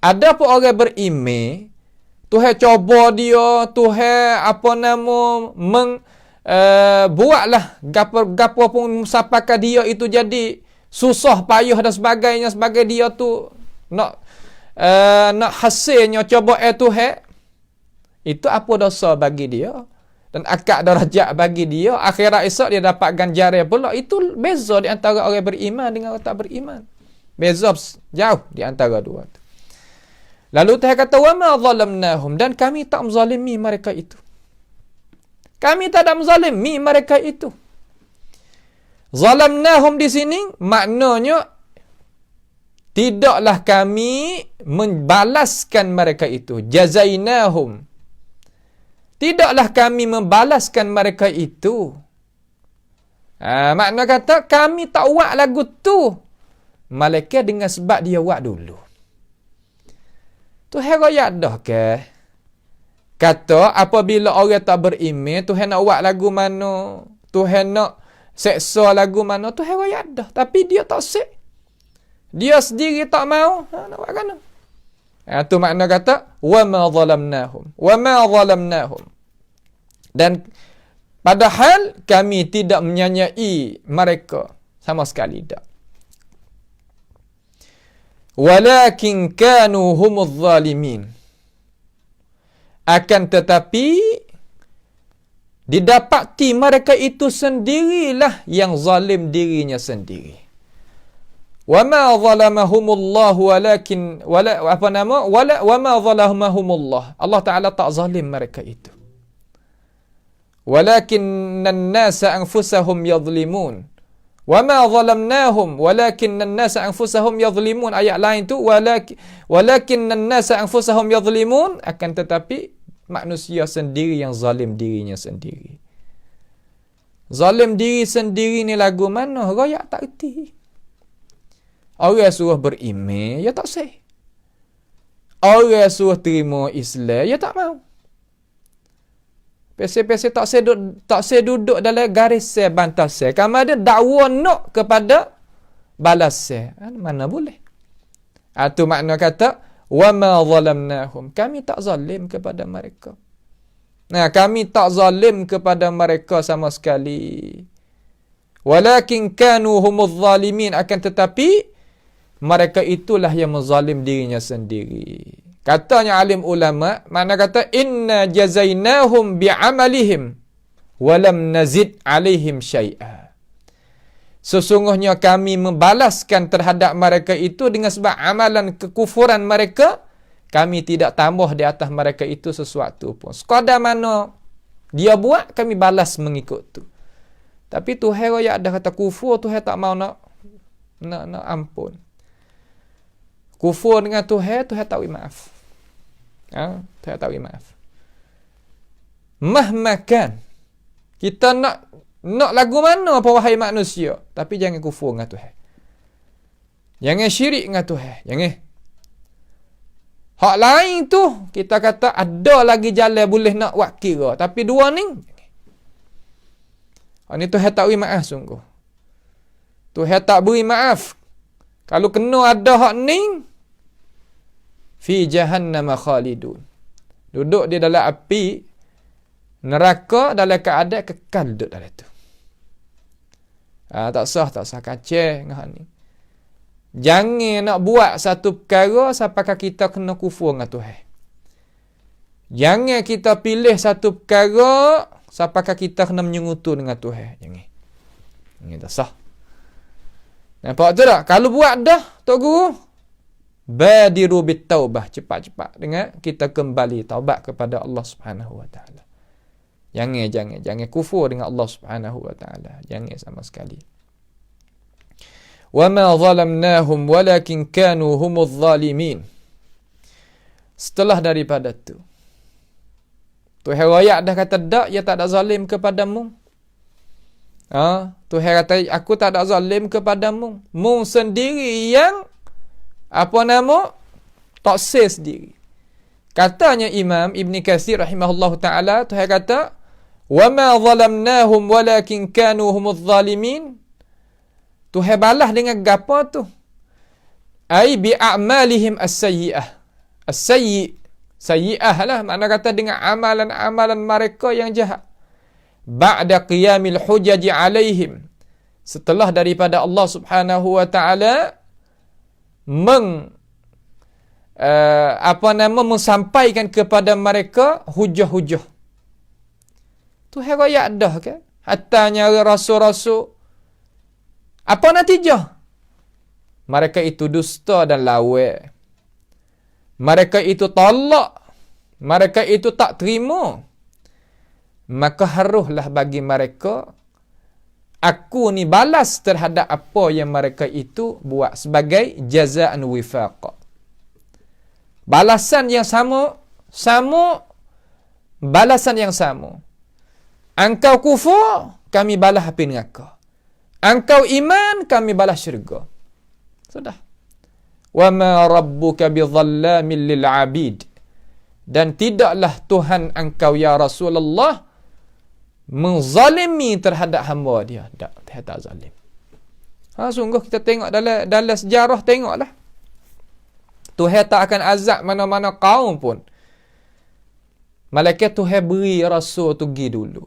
Ada pun orang beriman, Tuhan coba dia, Tuhan buatlah gapo pun sampaikan dia itu jadi susah payah dan sebagainya, sebagai dia tu nak hasilnya coba Tuhan, itu apa dosa bagi dia dan akad darajat bagi dia. Akhirat esok dia dapat ganjaran pula. Itu beza di antara orang beriman dengan orang tak beriman. Beza jauh di antara dua tu. Lalu Tuhan kata, wa ma zalamnahum, dan kami tak menzalimi mereka itu. Kami tak ada menzalimi mereka itu. Zalamnahum di sini maknanya tidaklah kami membalaskan mereka itu. Jazainahum. Tidaklah kami membalaskan mereka itu. Makna kata kami tak buat lagu tu, malaikat dengan sebab dia buat dulu. Tuhan royak dah ke? Kata apabila orang tak beriman, Tuhan nak buat lagu mana, Tuhan nak seksa lagu mana, Tuhan royak dah. Tapi dia tak sek. Dia sendiri tak mau. Nak buat kan? Tu makna kata wa ma zalamnahum. Wa ma zalamnahum. Dan padahal kami tidak menyanyai mereka sama sekali tak. Walakin kanu humuz zalimin. Akan tetapi didapati mereka itu sendirilah yang zalim dirinya sendiri. Wa ma zalamahumullahu walakin wa ma zalamahumullah. Allah Taala tak zalim mereka itu. Walakinnan nasa anfusahum yadhlimun. Wa ma zalamnahum walakinnan nasa anfusahum yadhlimun. Ayat lain tu walakinnan nasa anfusahum yadhlimun, akan tetapi manusia sendiri yang zalim dirinya sendiri. Zalim diri sendiri ni lagu mana? Royak tak erti. Orang suruh beriman, ya tak sah. Orang suruh terima Islam, ya tak mau. Pese-pese tak sah duduk dalam garis sah, bantas sah. Kamu ada dakwa nak kepada balas sah. Mana boleh? Itu makna kata wa ma zalamnahum. Kami tak zalim kepada mereka. Nah, kami tak zalim kepada mereka sama sekali. Walakin kanu humuz zalimin, akan tetapi mereka itulah yang menzalim dirinya sendiri. Katanya alim ulama, makna kata inna jazainahum bi'amalihim walam nazid alaihim syai'a. Sesungguhnya kami membalaskan terhadap mereka itu dengan sebab amalan kekufuran mereka, kami tidak tambah di atas mereka itu sesuatu pun. Sekadar mana dia buat, kami balas mengikut tu. Tapi Tuhan royak dah kata kufur, Tuhan tak mau nak ampun. Kufur dengan Tuhan tak beri maaf. Tuhan tak beri maaf. Mahmakan. Kita nak lagu mana apa wahai manusia, tapi jangan kufur dengan Tuhan. Jangan syirik dengan Tuhan. Jangan. Hak lain tu kita kata ada lagi jalan boleh nak buat kira, tapi dua ni ni Tuhan tak beri maaf sungguh. Tuhan tak beri maaf. Kalau kena ada hak ni, fi jahannam khalidun. Duduk di dalam api neraka dalam keadaan kekal duduk dalam tu. Tak sah kacau dengan hak ni. Jangan nak buat satu perkara sampai kita kena kufur dengan Tuhan. Jangan kita pilih satu perkara sampai kita kena menyekutu dengan Tuhan. Jangan. Ini tak sah. Nampak tu tak? Kalau buat dah, Tok Guru, badiru bitaubah, cepat-cepat dengan kita kembali taubat kepada Allah Subhanahu wa taala. Jangan kufur dengan Allah Subhanahu wa taala. Jangan sama sekali. Wa ma zalamnahum walakin kanu humuz zalimin. Setelah daripada tu, Tuhan royak dah kata dak, ia tak ada zalim kepadamu. Tuhan kata aku tak ada zalim kepadamu. Mu sendiri yang taksir sendiri. Katanya Imam Ibn Katsir rahimahullahu taala, Tuhan kata wa ma zalamnahum walakin kanu humuz zalimin. Tuhan balas dengan gapo tu? Ai bi a'malihim as-sayyi'ah. Sayyi'ah lah, makna kata dengan amalan-amalan mereka yang jahat. Ba'da qiyamil hujaji alaihim. Setelah daripada Allah Subhanahu wa taala menyampaikan kepada mereka hujah-hujah. Tuhan royak dah ke? Hatta nyara rasul-rasul. Apa natijah? Mereka itu dusta dan lawak. Mereka itu tolak. Mereka itu tak terima. Maka haruslah bagi mereka, aku ni balas terhadap apa yang mereka itu buat sebagai jazaan wifaq. Balasan yang sama, balasan yang sama. Engkau kufur, kami balas api neraka. Engkau iman, kami balas syurga. Sudah. Wa ma rabbuka bidhallamin lil 'abid. Dan tidaklah Tuhan engkau ya Rasulullah menzalimi terhadap hamba dia. Tak zalim. Sungguh kita tengok dalam sejarah, tengoklah. Tuhan tak akan azab mana-mana kaum pun. Malaikat Tuhan beri rasul tu pergi dulu.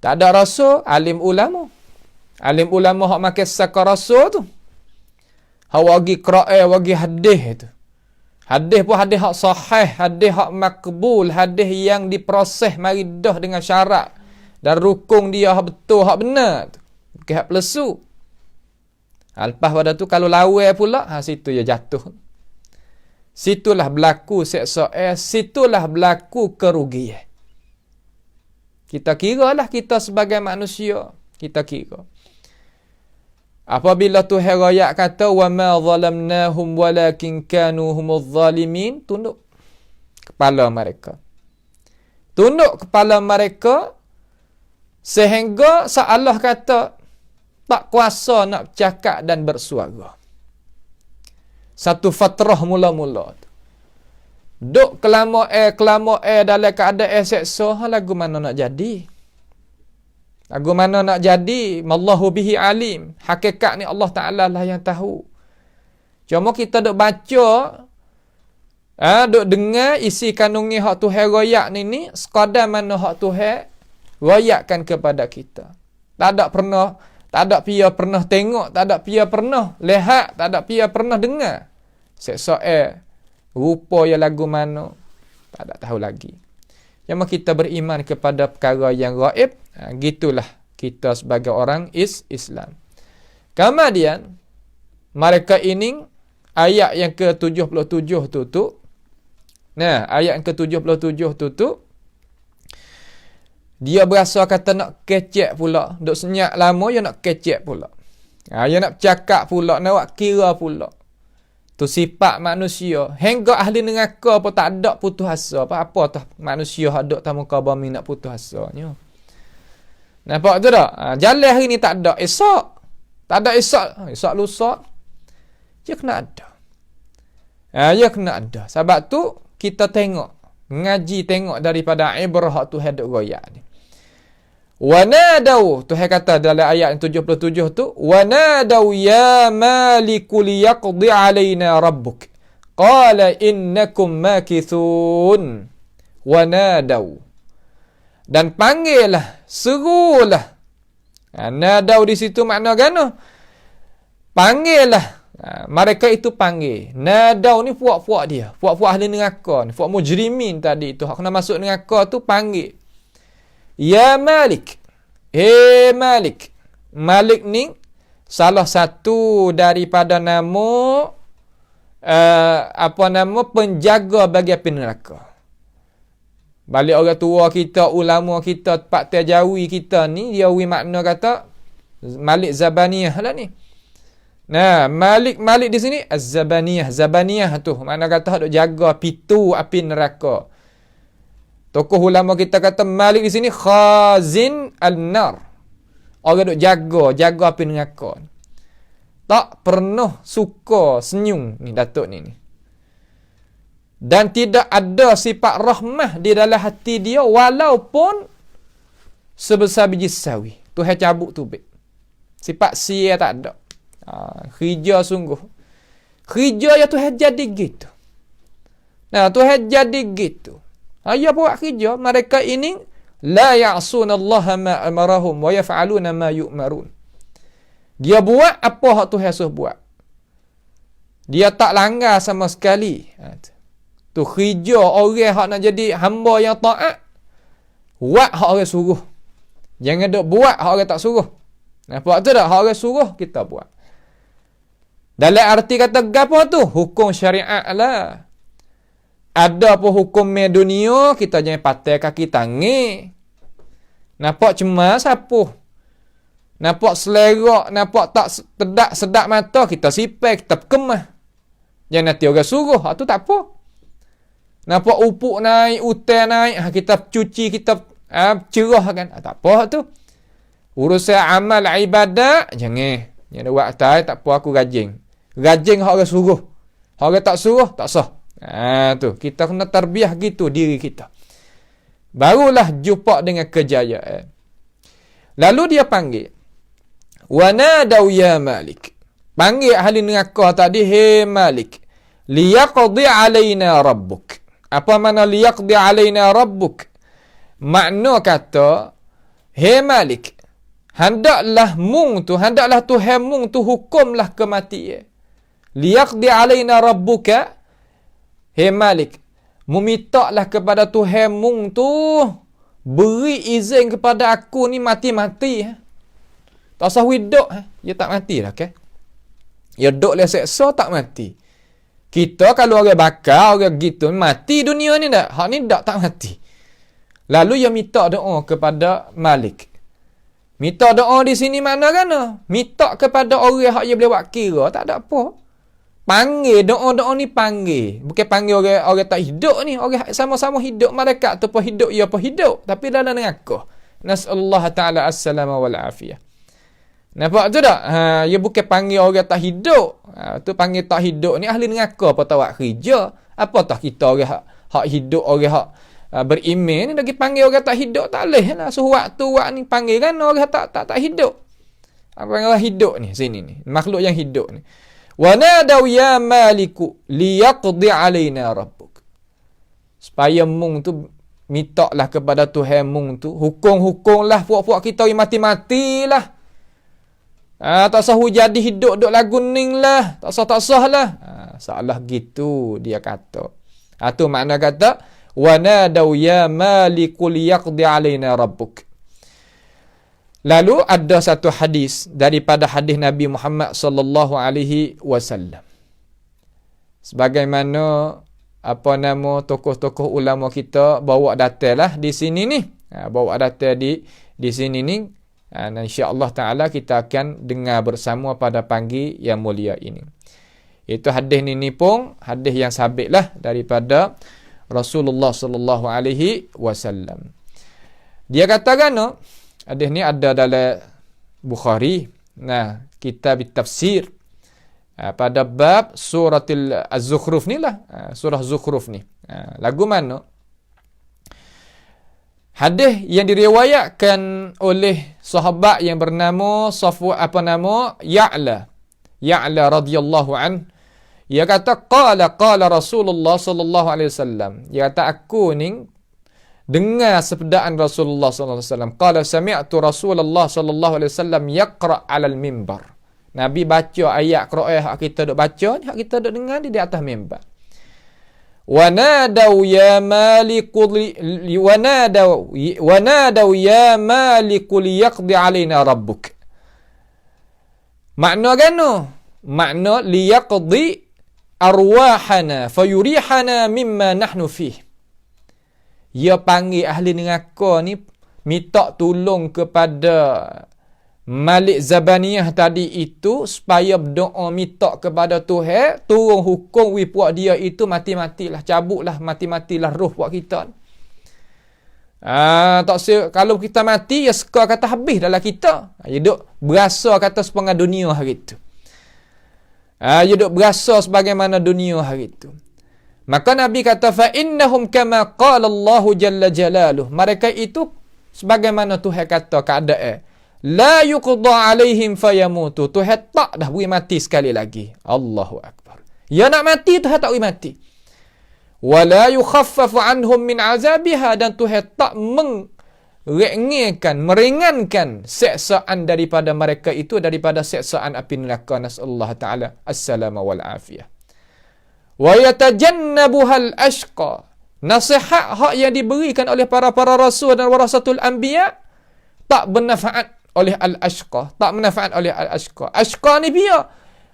Tak ada rasul, alim ulama. Alim ulama hak makan saka rasul tu. Hak wagi Quran, wagi hadis tu. Hadis pun hadis hak sahih, hadis hak makbul, hadis yang diproses mari dah dengan syarat dan rukun dia hak betul, hak benar tu. Bukan hak pelesu. Lepas pada tu kalau lawan pula, situ dia jatuh. Situlah berlaku seksa, situlah berlaku kerugian. Kita kiralah kita sebagai manusia, kita kira. Apabila Tuhan royak kata wa ma zalamnahum walakin kanu humuz zalimin, tunduk kepala mereka. Tunduk kepala mereka sehingga Allah kata tak kuasa nak bercakap dan bersuara. Satu fatrah mula-mula tu. Duk kelama dalam keadaan seksa, lagu mana nak jadi? Lagu mana nak jadi? Mallahu bihi alim. Hakikat ni Allah Ta'ala lah yang tahu. Cuma kita duk baca, duk dengar isi kandung ni hak Tuhan royak ni sekadar mana hak Tuhan royakkan kepada kita. Tak ada pia pernah tengok, tak ada pia pernah lihat, tak ada pia pernah dengar. Seksa rupa yang lagu mana, tak ada tahu lagi. Cuma kita beriman kepada perkara yang gaib. Gitulah kita sebagai orang Islam. Kemudian mereka ini ayat yang ke-77 tu. Nah, ayat yang ke-77 tu Dia berasa kata nak kecek pula. Duk senyap lama, dia nak kecek pula. Dia nak cakap pula, nak buat kira pula. Tu sifat manusia. Hingga ahli neraka pun tak ada putus asa. Apa tah manusia haduk tamu kabami nak putus asanya. Nampak tu tak? Jalan hari ni tak ada. Esok. Tak ada esok. Esok lusa. Dia kena ada. Dia kena ada. Sebab tu, kita tengok. Ngaji tengok daripada ibrah tu haduk royak ni. Wanadau, Tuhan kata dalam ayat 77 tu, wanadau ya maliku liyaqdi alaina rabbuk. Qala innakum makithun. Wanadau. Dan panggillah, serulah. Nadau di situ makna gano? Panggillah. Mereka itu panggil. Nadau ni puak-puak dia. Puak-puak ahli neraka ni. Puak mujrimin tadi tu. Hak nak masuk neraka tu panggil. Ya Malik. Malik. Malik ni salah satu daripada nama penjaga bagi api neraka. Balik orang tua kita, ulama kita, Pak Tajawi kita ni, dia makna kata Malik Zabaniyah lah ni. Nah, Malik di sini Az-Zabaniyah. Zabaniyah tu makna kata duk jaga pintu api neraka. Tokoh ulama kita kata Malik di sini khazin al-nar. Orang duk jaga api neraka. Tak pernah suka senyum ni datuk ni. Dan tidak ada sifat rahmah di dalam hati dia walaupun sebesar biji sawi. Tuhan cabut tubik. Sifat sia tak ada. Khija sungguh. Khija ya Tuhan jadi gitu. Nah, Tuhan jadi gitu. Ya buat kerja. Mereka ini la ya'sunallaha ma amarahum wa yaf'aluna ma yu'marun. Dia buat apa hak Tuhan suruh buat. Dia tak langgar sama sekali. Tu kerja orang hak nak jadi hamba yang taat. Buat hak orang suruh. Jangan duk buat hak orang tak suruh. Nampak tu tak? Hak orang suruh kita buat. Dalam arti kata gapo tu? Hukum syariat lah. Ada pun hukum dunia, kita jangan patai kaki tangan. Nampak cemas apa? Nampak selerak, nampak tak sedap mata, kita sipai, kita kemah. Jangan nanti orang suruh, tu tak apa. Nampak upuk naik, utai naik, kita cuci, kita cerah kan. Tak apa tu. Urusan amal ibadat, jangan buat tak apa aku rajin. Rajin hak orang suruh. Hak orang tak suruh, tak sah. Tu kita kena tarbiyah gitu diri kita. Barulah jumpa dengan kejayaan. Lalu dia panggil. Wanadau ya Malik. Panggil ahli neraka tadi, hey Malik. Liyaqdi alaina rabbuk. Apa makna liyaqdi alaina rabbuk? Makna kata, hey Malik. Hendaklah Tuhan mung tu hukumlah kematian. Liyaqdi alaina rabbuka. Hei Malik, memintalah kepada Tuhan mung tu beri izin kepada aku ni mati-mati. Tak usah hidup. Dia tak mati lah kan. Dia duduk dia seksa tak mati. Kita kalau orang bakar, orang gitu, mati dunia ni tak. Hak ni tak mati. Lalu dia minta doa kepada Malik. Minta doa di sini mana kan? Minta kepada orang yang dia boleh buat kira. Tak ada apa. Panggil, doa-doa ni panggil. Bukan panggil orang tak hidup ni. Orang sama-sama hidup. Mereka tu pun hidup, ia pun hidup. Tapi dalam neraka. Nas'allahu ta'ala as-salama wal-afiyah. Nampak tu tak? Ia bukan panggil orang tak hidup. Tu panggil tak hidup ni ahli neraka apa tak buat kerja. Apa tak kita orang hak hidup, orang hak beriman ni lagi panggil orang tak hidup. Tak boleh lah. Suruh waktu ni panggil kan orang tak hidup. Apa yang orang hidup ni? Sini ni. Makhluk yang hidup ni. Wanadau ya Maliku liyaqdi alaina rabbuk. Supaya mung tu mintalah kepada Tuhan mung tu hukum-hukumlah puak-puak kita yang mati-matilah. Tak sah jadi hidup duk lagu ning lah. Tak sah lah. Salah gitu dia kata. Tu makna kata wanadau ya Maliku liyaqdi alaina rabbuk. Lalu ada satu hadis daripada hadis Nabi Muhammad sallallahu alaihi wasallam. Sebagaimana tokoh-tokoh ulama kita bawa datanglah di sini ni bawa data di sini ni. Dan insya-Allah taala kita akan dengar bersama pada pagi yang mulia ini. Itu hadis ni pun hadis yang sabitlah daripada Rasulullah sallallahu alaihi wasallam. Dia katakan hadis ni ada dalam Bukhari. Nah, kitab tafsir pada bab suratul Az-Zukhruf ni lah. Surah Zukhruf ni. Lagu mana? Hadis yang diriwayatkan oleh sahabat yang bernama Ya'la radhiyallahu an. Dia kata qala Rasulullah sallallahu alaihi wasallam. Dia kata aku ni dengar sabdaan Rasulullah sallallahu alaihi wasallam. Qala sami'tu Rasulullah sallallahu alaihi wasallam yaqra' 'alal mimbar. Nabi baca ayat Quran hak kita duk baca ni, hak kita duk dengar di atas mimbar. Wa nadau ya malikul liyaqdi 'alaina rabbuk. Makna gano? Makna liyaqdi arwahana fayurihana mimma nahnu fih. Ia panggil ahli neraka ni minta tolong kepada Malik Zabaniyah tadi itu supaya berdoa minta kepada Tuhan turun hukum puak dia itu mati-matilah, cabutlah mati-matilah roh puak kita. Kalau kita mati ya seka kata habis dalam kita. Ya duk berasa kata sepengah dunia hari itu. Dia duk berasa sebagaimana dunia hari itu. Maka Nabi kata fa innahum kama qala Allah jalla jalaluh. Mereka itu sebagaimana Tuhan kata keadaan. La yuqda alaihim fayamutu. Tuhan tak dah beri mati sekali lagi. Allahu akbar. Ya nak mati Tuhan tak beri mati. Wa la yukhaffafu anhum min azabiha, dan Tuhan tak meringankan seksaan daripada mereka itu daripada seksaan api neraka. Nasallahu taala assalama wal afiyah. Wa yatajannabuhal ashqa. Nasihat hak yang diberikan oleh para rasul dan warasatul anbiya tak bermanfaat oleh al-ashqa, tak bermanfaat oleh al-ashqa. Ashqa ni dia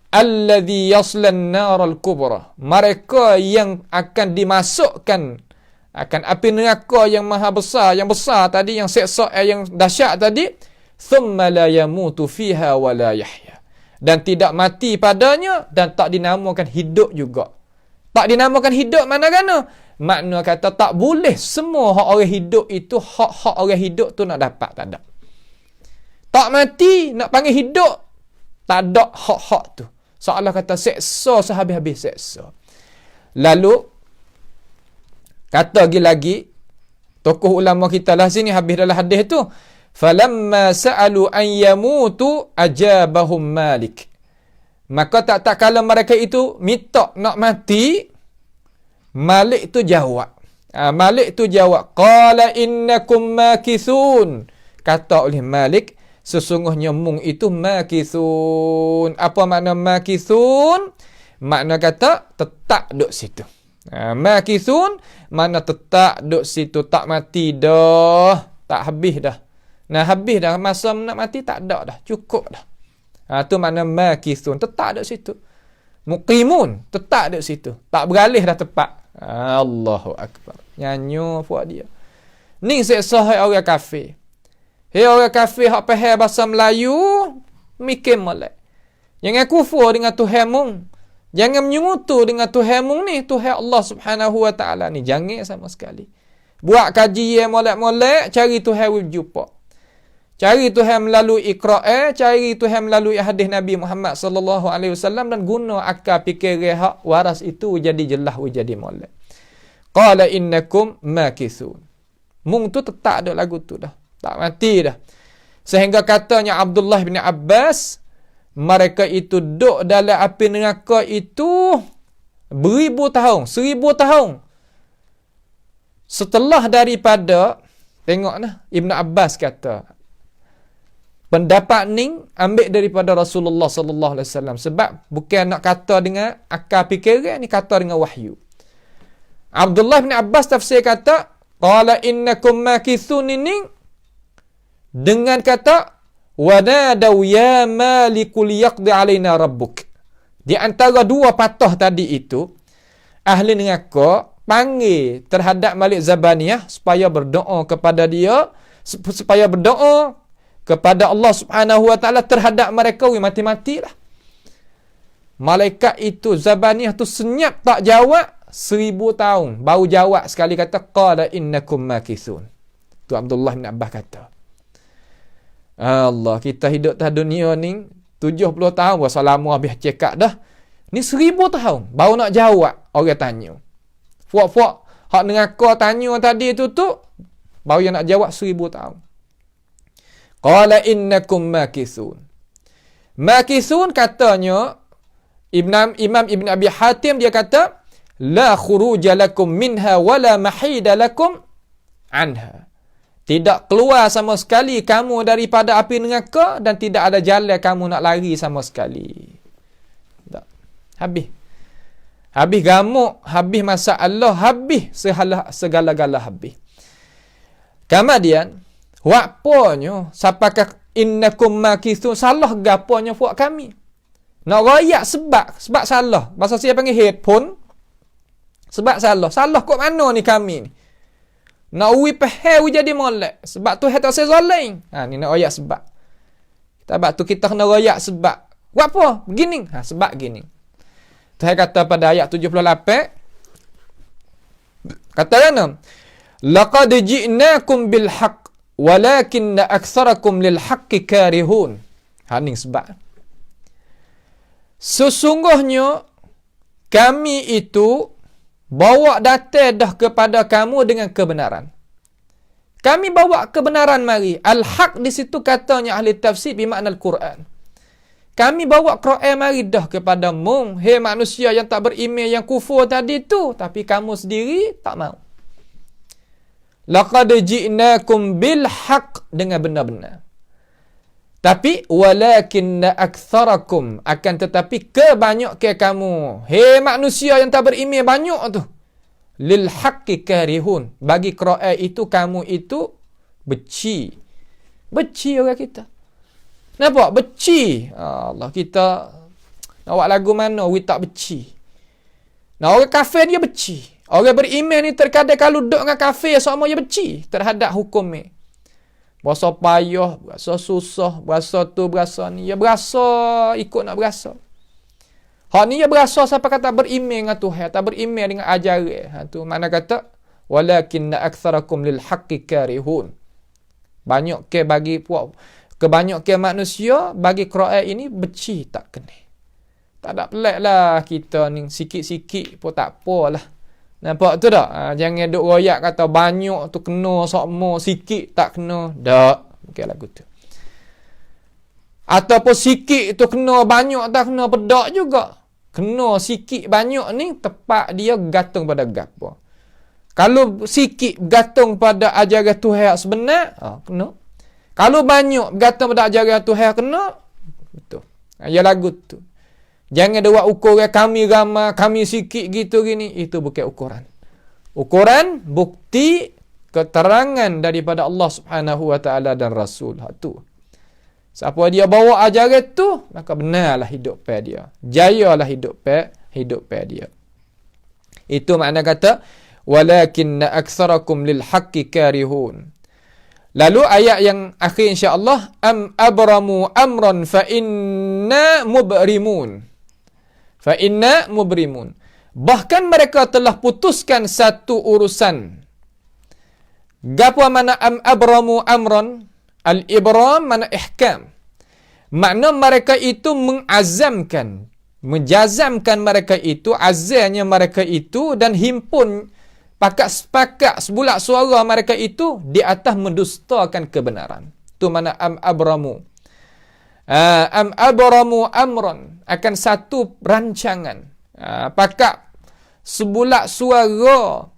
alladhi yaslan naral kubra. Mereka yang akan dimasukkan akan api neraka yang maha besar, yang besar tadi, yang seksa yang dahsyat tadi. Thumma la yamutu fiha wa la yahya. Dan tidak mati padanya dan tak dinamakan hidup juga. Tak dinamakan hidup mana gana? Makna kata tak boleh semua hak orang hidup itu, hak orang hidup tu nak dapat, tak ada. Tak mati nak panggil hidup, tak ada hak-hak tu. Seolah kata seksa sehabis-habis seksa. Lalu kata lagi tokoh ulama kita lah sini habis dalam hadis tu, falamma sa'alu an yamutu ajabahum Malik. Maka tak kala mereka itu minta nak mati, Malik tu jawab. Malik tu jawab, qala innakum makithun. Kata oleh Malik, sesungguhnya mung itu makithun. Apa makna makithun? Makna kata tetap duduk situ. Makithun makna tetap duduk situ, tak mati dah, tak habis dah. Nah habis dah masa nak mati, tak ada dah, cukup dah. Tu makna makithun, tetap duduk situ. Muqimun, tetap duduk situ, tak beralih dah tepat. Allahu akbar. Nyanyo puak dia. Ni seksa orang kafir. Hei orang kafir hak faham bahasa Melayu, mikir molek. Jangan kufur dengan Tuhan mung. Jangan menyungutu dengan Tuhan mung ni, Tuhan Allah Subhanahu wa taala ni. Jangan sama sekali. Buat kaji yang molek-molek, cari Tuhan jumpa. Cari Tuhan melalui Iqra', cari Tuhan melalui hadis Nabi Muhammad sallallahu alaihi wasallam, dan guna akal fikir hak waras itu jadi jelas, jadi molek. Qala innakum makithun. Mung tu tetap ada lagu tu dah. Tak mati dah. Sehingga katanya Abdullah bin Abbas, mereka itu duduk dalam api neraka itu beribu tahun, 1000 tahun. Setelah daripada, tengok nah, Ibn Abbas kata, pendapat ni ambil daripada Rasulullah sallallahu alaihi wasallam, sebab bukan nak kata dengan akal fikiran ni, kata dengan wahyu. Abdullah bin Abbas tafsir kata, qala innakum makithun ini dengan kata wa nadaw ya malikul yaqdi alaina rabbuk. Di antara dua patah tadi itu, ahli neraka panggil terhadap Malik Zabaniyah supaya berdoa kepada dia, supaya berdoa kepada Allah Subhanahu wa taala terhadap mereka, mati-matilah. Malaikat itu Zabaniyah tu senyap tak jawab 1000 tahun, baru jawab sekali, kata qala innakum makithun. Tu Abdullah bin Abbas kata. Allah, kita hidup di dunia ni 70 tahun, berasa lama habis cekak dah. Ni 1000 tahun baru nak jawab orang tanya. Fuak-fuak hak neraka tanya tadi tu baru yang nak jawab 1000 tahun. Qala innakum makithun. Makithun katanya Imam Ibn Abi Hatim, dia kata la khuruja lakum minha wala mahida lakum anha. Tidak keluar sama sekali kamu daripada api neraka dan tidak ada jalan kamu nak lari sama sekali. Tak. Habis. Habis gamuk, habis masalah, habis segala-gala habis. Kemudian, wapanya, sapakah innakum makithun, salah gapanya buat kami. Nak rayak sebab salah. Bahasa saya panggil headphone. Sebab salah. Salah kot mana ni kami ni? Nak uwi pahal jadi molek. Sebab tu tak saya zalim. Ni nak rayak sebab. Sebab tu kita kena rayak sebab. Buat apa? Begini. Sebab gini. Tuhan kata pada ayat 78. Kata kan? Laqad ji'nakum bil haqq walakinna aktsarakum lil haqqi karihun. Ni sebab. Sesungguhnya kami itu bawa datang dah kepada kamu dengan kebenaran. Kami bawa kebenaran mari. Al-haq di situ katanya ahli tafsir bermakna Al-Quran. Kami bawa Quran mari dah kepada mung, hei manusia yang tak beriman, yang kufur tadi tu, tapi kamu sendiri tak mau. Laqad ji'nakum bil haqq, dengan benar-benar. Tapi walakinna aktsarakum, akan tetapi kebanyakan kamu, hei manusia yang tak beriman banyak tu, lil haqqi karihun, bagi Quran itu kamu itu benci. Benci orang kita. Nampak? Benci. Allah, kita nak buat lagu mana we tak benci. Nah, orang kafir dia benci. Orang beriman ni terkadang kalau duduk dengan kafir sama dia benci terhadap hukum ni. Berasa payah, berasa susah, berasa tu, berasa ni. Dia berasa ikut nak berasa. Hak ni dia berasa sampai kata beriman dengan Tuhan, tak beriman dengan ajaran. Tu mana kata walakinna aktsarakum lil haqqi karihun. Banyak ke bagi puak kebanyakan manusia bagi Quran ini benci tak kena. Tak ada pelik lah kita ni, sikit-sikit pun tak apalah. Nampak tu tak? Jangan duk royak kata banyak tu kena, sokmo sikit tak kena. Tak. Okey lagu tu. Ataupun sikit tu kena, banyak tak kena, pedak juga. Kena sikit banyak ni tepat dia gantung pada gapo. Kalau sikit gantung pada ajaran Tuhan sebenar, kena. Kalau banyak bergantung pada ajaran Tuhan kena, betul. Ya lagu tu. Jangan ada buat ukuran kami ramai, kami sikit gitu gini. Itu bukan ukuran. Ukuran bukti keterangan daripada Allah Subhanahu wa taala dan Rasul. Tu. Siapa dia bawa ajaran tu, maka benarlah hidup pe dia. Jayalah hidup pe dia. Itu makna kata walakinna aktsarakum lil haqqi karihun. Lalu ayat yang akhir insya-Allah, am abramu amran fa inna mubrimun. Fa inna mubrimun. Bahkan mereka telah putuskan satu urusan. Gapo mana am abramu amran? Al-ibram mana ihkam. Makna mereka itu mengazamkan, menjazamkan mereka itu, azamnya mereka itu dan himpun sepakat sebulat suara mereka itu di atas mendustakan kebenaran. Tu mana am abramu. Am abramu amran, akan satu rancangan. Pakat sebulat suara,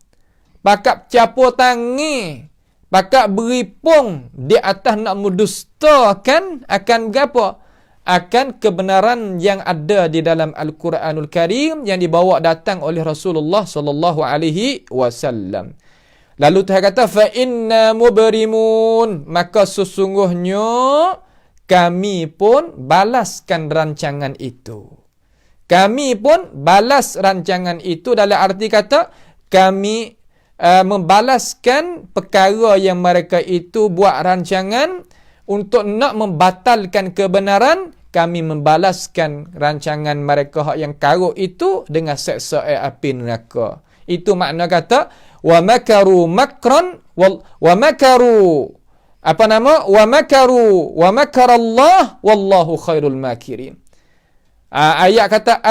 pakat capur tangi, pakat beripung di atas nak mendustakan akan gapo? Akan kebenaran yang ada di dalam Al-Quranul Karim yang dibawa datang oleh Rasulullah sallallahu alaihi wasallam. Lalu Tuhan kata fa inna mubrimun, maka sesungguhnya kami pun balaskan rancangan itu. Kami pun balas rancangan itu dalam arti kata kami membalaskan perkara yang mereka itu buat rancangan untuk nak membatalkan kebenaran. Kami membalaskan rancangan mereka yang karut itu dengan seksa api neraka. Itu makna kata wa makaru makran wa makaru wa makarallah wallahu khairul makirin. Ayat kata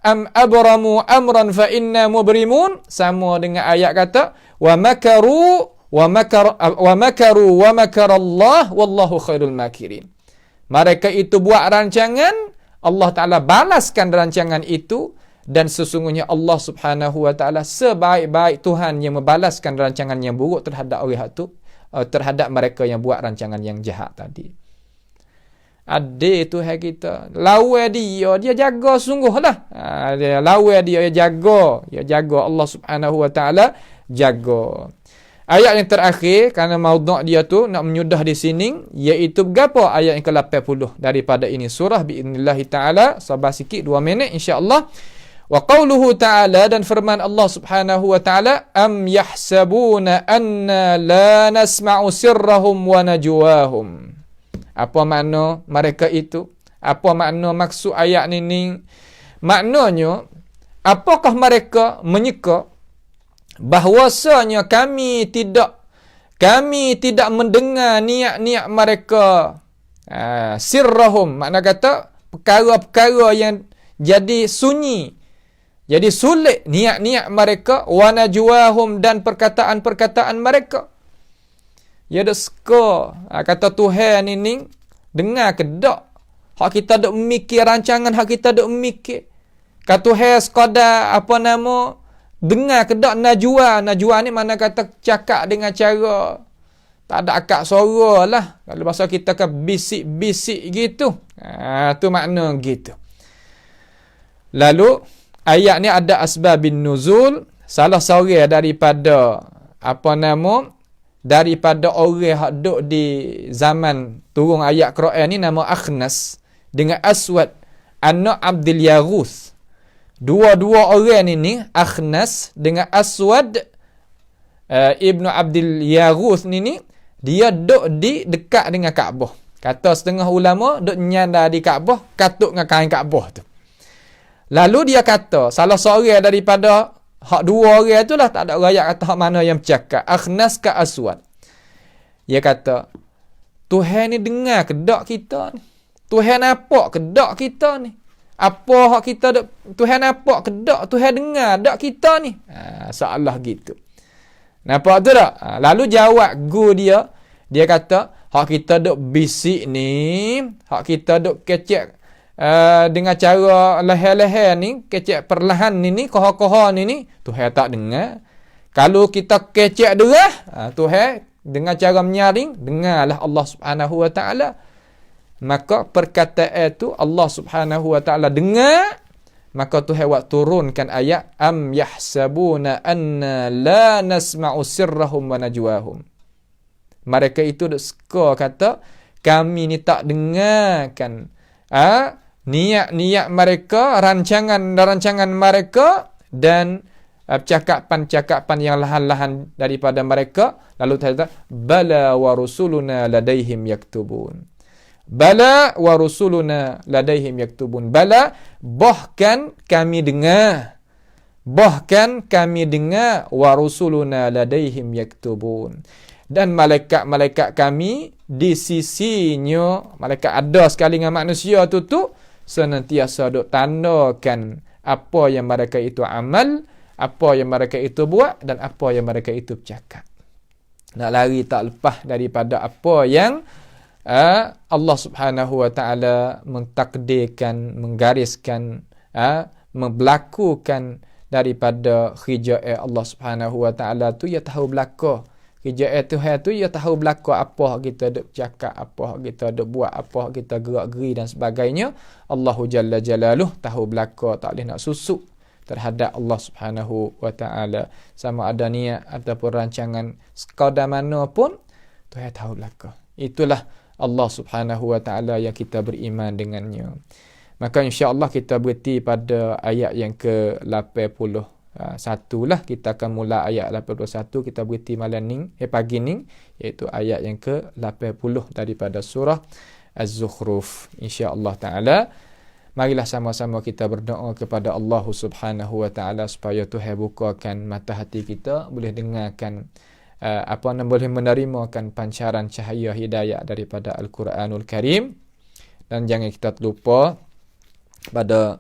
am abramu amran fa inna mubrimun sama dengan ayat kata wa makaru wa makarallah wallahu khairul makirin. Mereka itu buat rancangan, Allah Ta'ala balaskan rancangan itu, dan sesungguhnya Allah Subhanahu Wa Ta'ala sebaik-baik Tuhan yang membalaskan rancangan yang buruk terhadap orang itu, terhadap mereka yang buat rancangan yang jahat tadi. Adik Tuhan kita, lawan dia jaga sungguh lah. Dia lawan dia jaga Allah Subhanahu Wa Ta'ala jaga. Ayat yang terakhir, kerana maudhu' dia tu nak menyudah di sini, iaitu berapa ayat yang ke-80 daripada ini surah bi'idnillahi ta'ala. Sabar sikit 2 minit insya-Allah. Wa qawluhu ta'ala, dan firman Allah Subhanahu wa ta'ala, am yahsabuna anna la nasma'u sirrahum wa najwahum. Apa makna mereka itu? Apa makna maksud ayat ini? Maknanya, apakah mereka menyeka bahwasanya kami tidak mendengar niat-niat mereka, sirrahum, makna kata perkara-perkara yang jadi sunyi, jadi sulit niat-niat mereka, wa najwahum, dan perkataan-perkataan mereka. Ya dak suka kata Tuhan ini dengar ke dak? Hak kita dok mikir rancangan, hak kita dok mikir. Kata Tuhan sekadar dengar ke tak najwa? Najwa ni mana kata cakap dengan cara tak ada akak suara lah. Kalau bahasa kita kan bisik-bisik gitu. Tu makna gitu. Lalu ayat ni ada asbabin nuzul. Salah seorang daripada daripada orang yang duduk di zaman turun ayat Quran ni nama Akhnas dengan Aswad anak Abdul Yaghuth. Dua-dua orang ini, Akhnas dengan Aswad Ibnu Abdul Yaghuth ni, dia duduk di dekat dengan Kaabah. Kata setengah ulama, duduk nyanda di Kaabah, katuk dengan kain Kaabah tu. Lalu dia kata, salah seorang daripada hak dua orang tu lah, tak ada rakyat kata hak mana yang bercakap, Akhnas ke Aswad. Dia kata, Tuhan ni dengar ke dak kita ni? Tuhan nampak ke dak kita ni? Apa hak kita duk Tuhan nampak ke dak? Tuhan dengar dak kita ni? Seolah gitu. Nampak tu tak? Lalu jawab guru dia kata, hak kita duk bisik ni, hak kita duk kecek dengan cara leher-leher ni, kecek perlahan ni, koha-koha ni, Tuhan tak dengar. Kalau kita kecek derah, Tuhan dengan cara menyaring, dengarlah Allah Subhanahu Wa Ta'ala. Maka perkataan itu Allah Subhanahu Wa Ta'ala dengar, maka Tuhan buat turunkan ayat am yahsabuna anna la nasma'u sirrahum wa najwahum. Mereka itu suka kata kami ni tak dengarkan niat-niat mereka, rancangan mereka, dan cakapan-cakapan yang lahan-lahan daripada mereka. Lalu Tuhan kata bala wa rusuluna ladaihim yaktubun. Bala wa rusuluna ladaihim yaktubun. Bala, bahkan kami dengar wa rusuluna ladaihim yaktubun. Dan malaikat-malaikat kami di sisinya, malaikat ada sekali dengan manusia tu senantiasa duk tandakan apa yang mereka itu amal, apa yang mereka itu buat, dan apa yang mereka itu bercakap. Nak lari tak lepas daripada apa yang Allah Subhanahu Wa Ta'ala mentakdirkan, menggariskan, membelakukan daripada khijai Allah Subhanahu Wa Ta'ala tu, ia tahu belaka. Khijai Tuhan tu ia tahu belaka apa kita duk cakap, apa kita duk buat, apa kita gerak-geri dan sebagainya. Allahu Jalla Jalaluh tahu belaka, tak boleh nak susuk terhadap Allah Subhanahu Wa Ta'ala. Sama ada niat ataupun rancangan sekadar mana pun, Tuhan tahu belaka. Itulah Allah Subhanahu Wa Ta'ala yang kita beriman dengannya. Maka insya-Allah kita berhenti pada ayat yang ke-80 Satulah kita akan mula ayat 81, kita berhenti malam ni, pagi ni, iaitu ayat yang ke-80 daripada surah Az-Zukhruf. InsyaAllah ta'ala, marilah sama-sama kita berdoa kepada Allah Subhanahu wa ta'ala supaya Tuhan bukakan mata hati kita, boleh dengarkan boleh menerimakan pancaran cahaya hidayah daripada Al-Quranul Karim. Dan jangan kita terlupa pada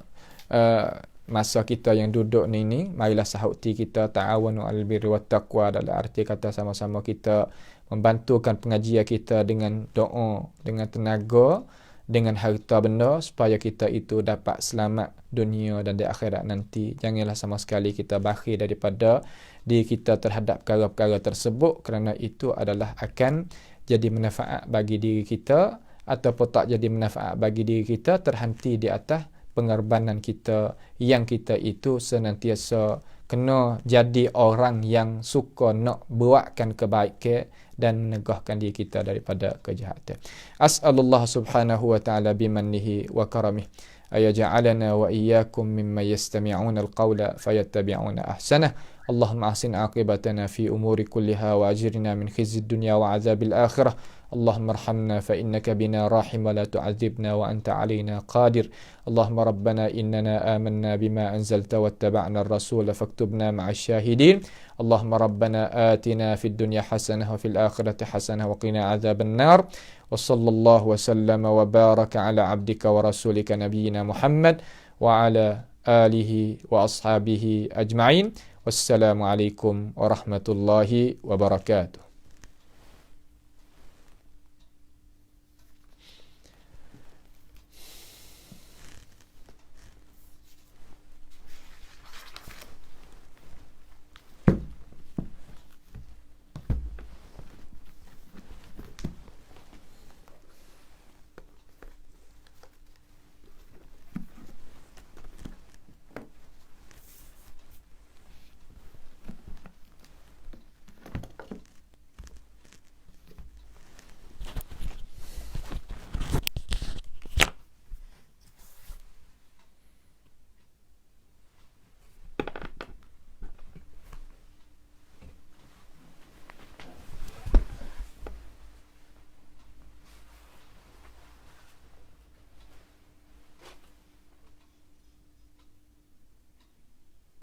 masa kita yang duduk ni, marilah sahuti kita ta'awanu al birri wat taqwa, dalam arti kata sama-sama kita membantukan pengajian kita dengan doa, dengan tenaga, dengan harta benda, supaya kita itu dapat selamat dunia dan di akhirat nanti. Janganlah sama sekali kita bakhil daripada diri kita terhadap perkara-perkara tersebut, kerana itu adalah akan jadi manfaat bagi diri kita, ataupun tak jadi manfaat bagi diri kita, terhenti di atas pengorbanan kita, yang kita itu senantiasa kena jadi orang yang suka nak buatkan kebaikan dan menegahkan diri kita daripada kejahatan. As'alullah subhanahu wa ta'ala bimannihi wa karamih ayaj'alana wa iyyakum mimman yastami'una al-qawla fayattabi'una ahsanah. Allahumma ahsin aqibatana fi umuri kulliha wa ajirna min khizyid dunya wa azabil akhirah. اللهم ارحمنا فإنك بنا راحم ولا تعذبنا وأنت علينا قادر. اللهم ربنا إننا آمنا بما أنزلت واتبعنا الرسول فاكتبنا مع الشاهدين. اللهم ربنا آتنا في الدنيا حسنة وفي الآخرة حسنة وقنا عذاب النار. وصلى الله وسلم وبارك على عبدك ورسولك نبينا محمد وعلى آله وأصحابه أجمعين. والسلام عليكم ورحمة الله وبركاته.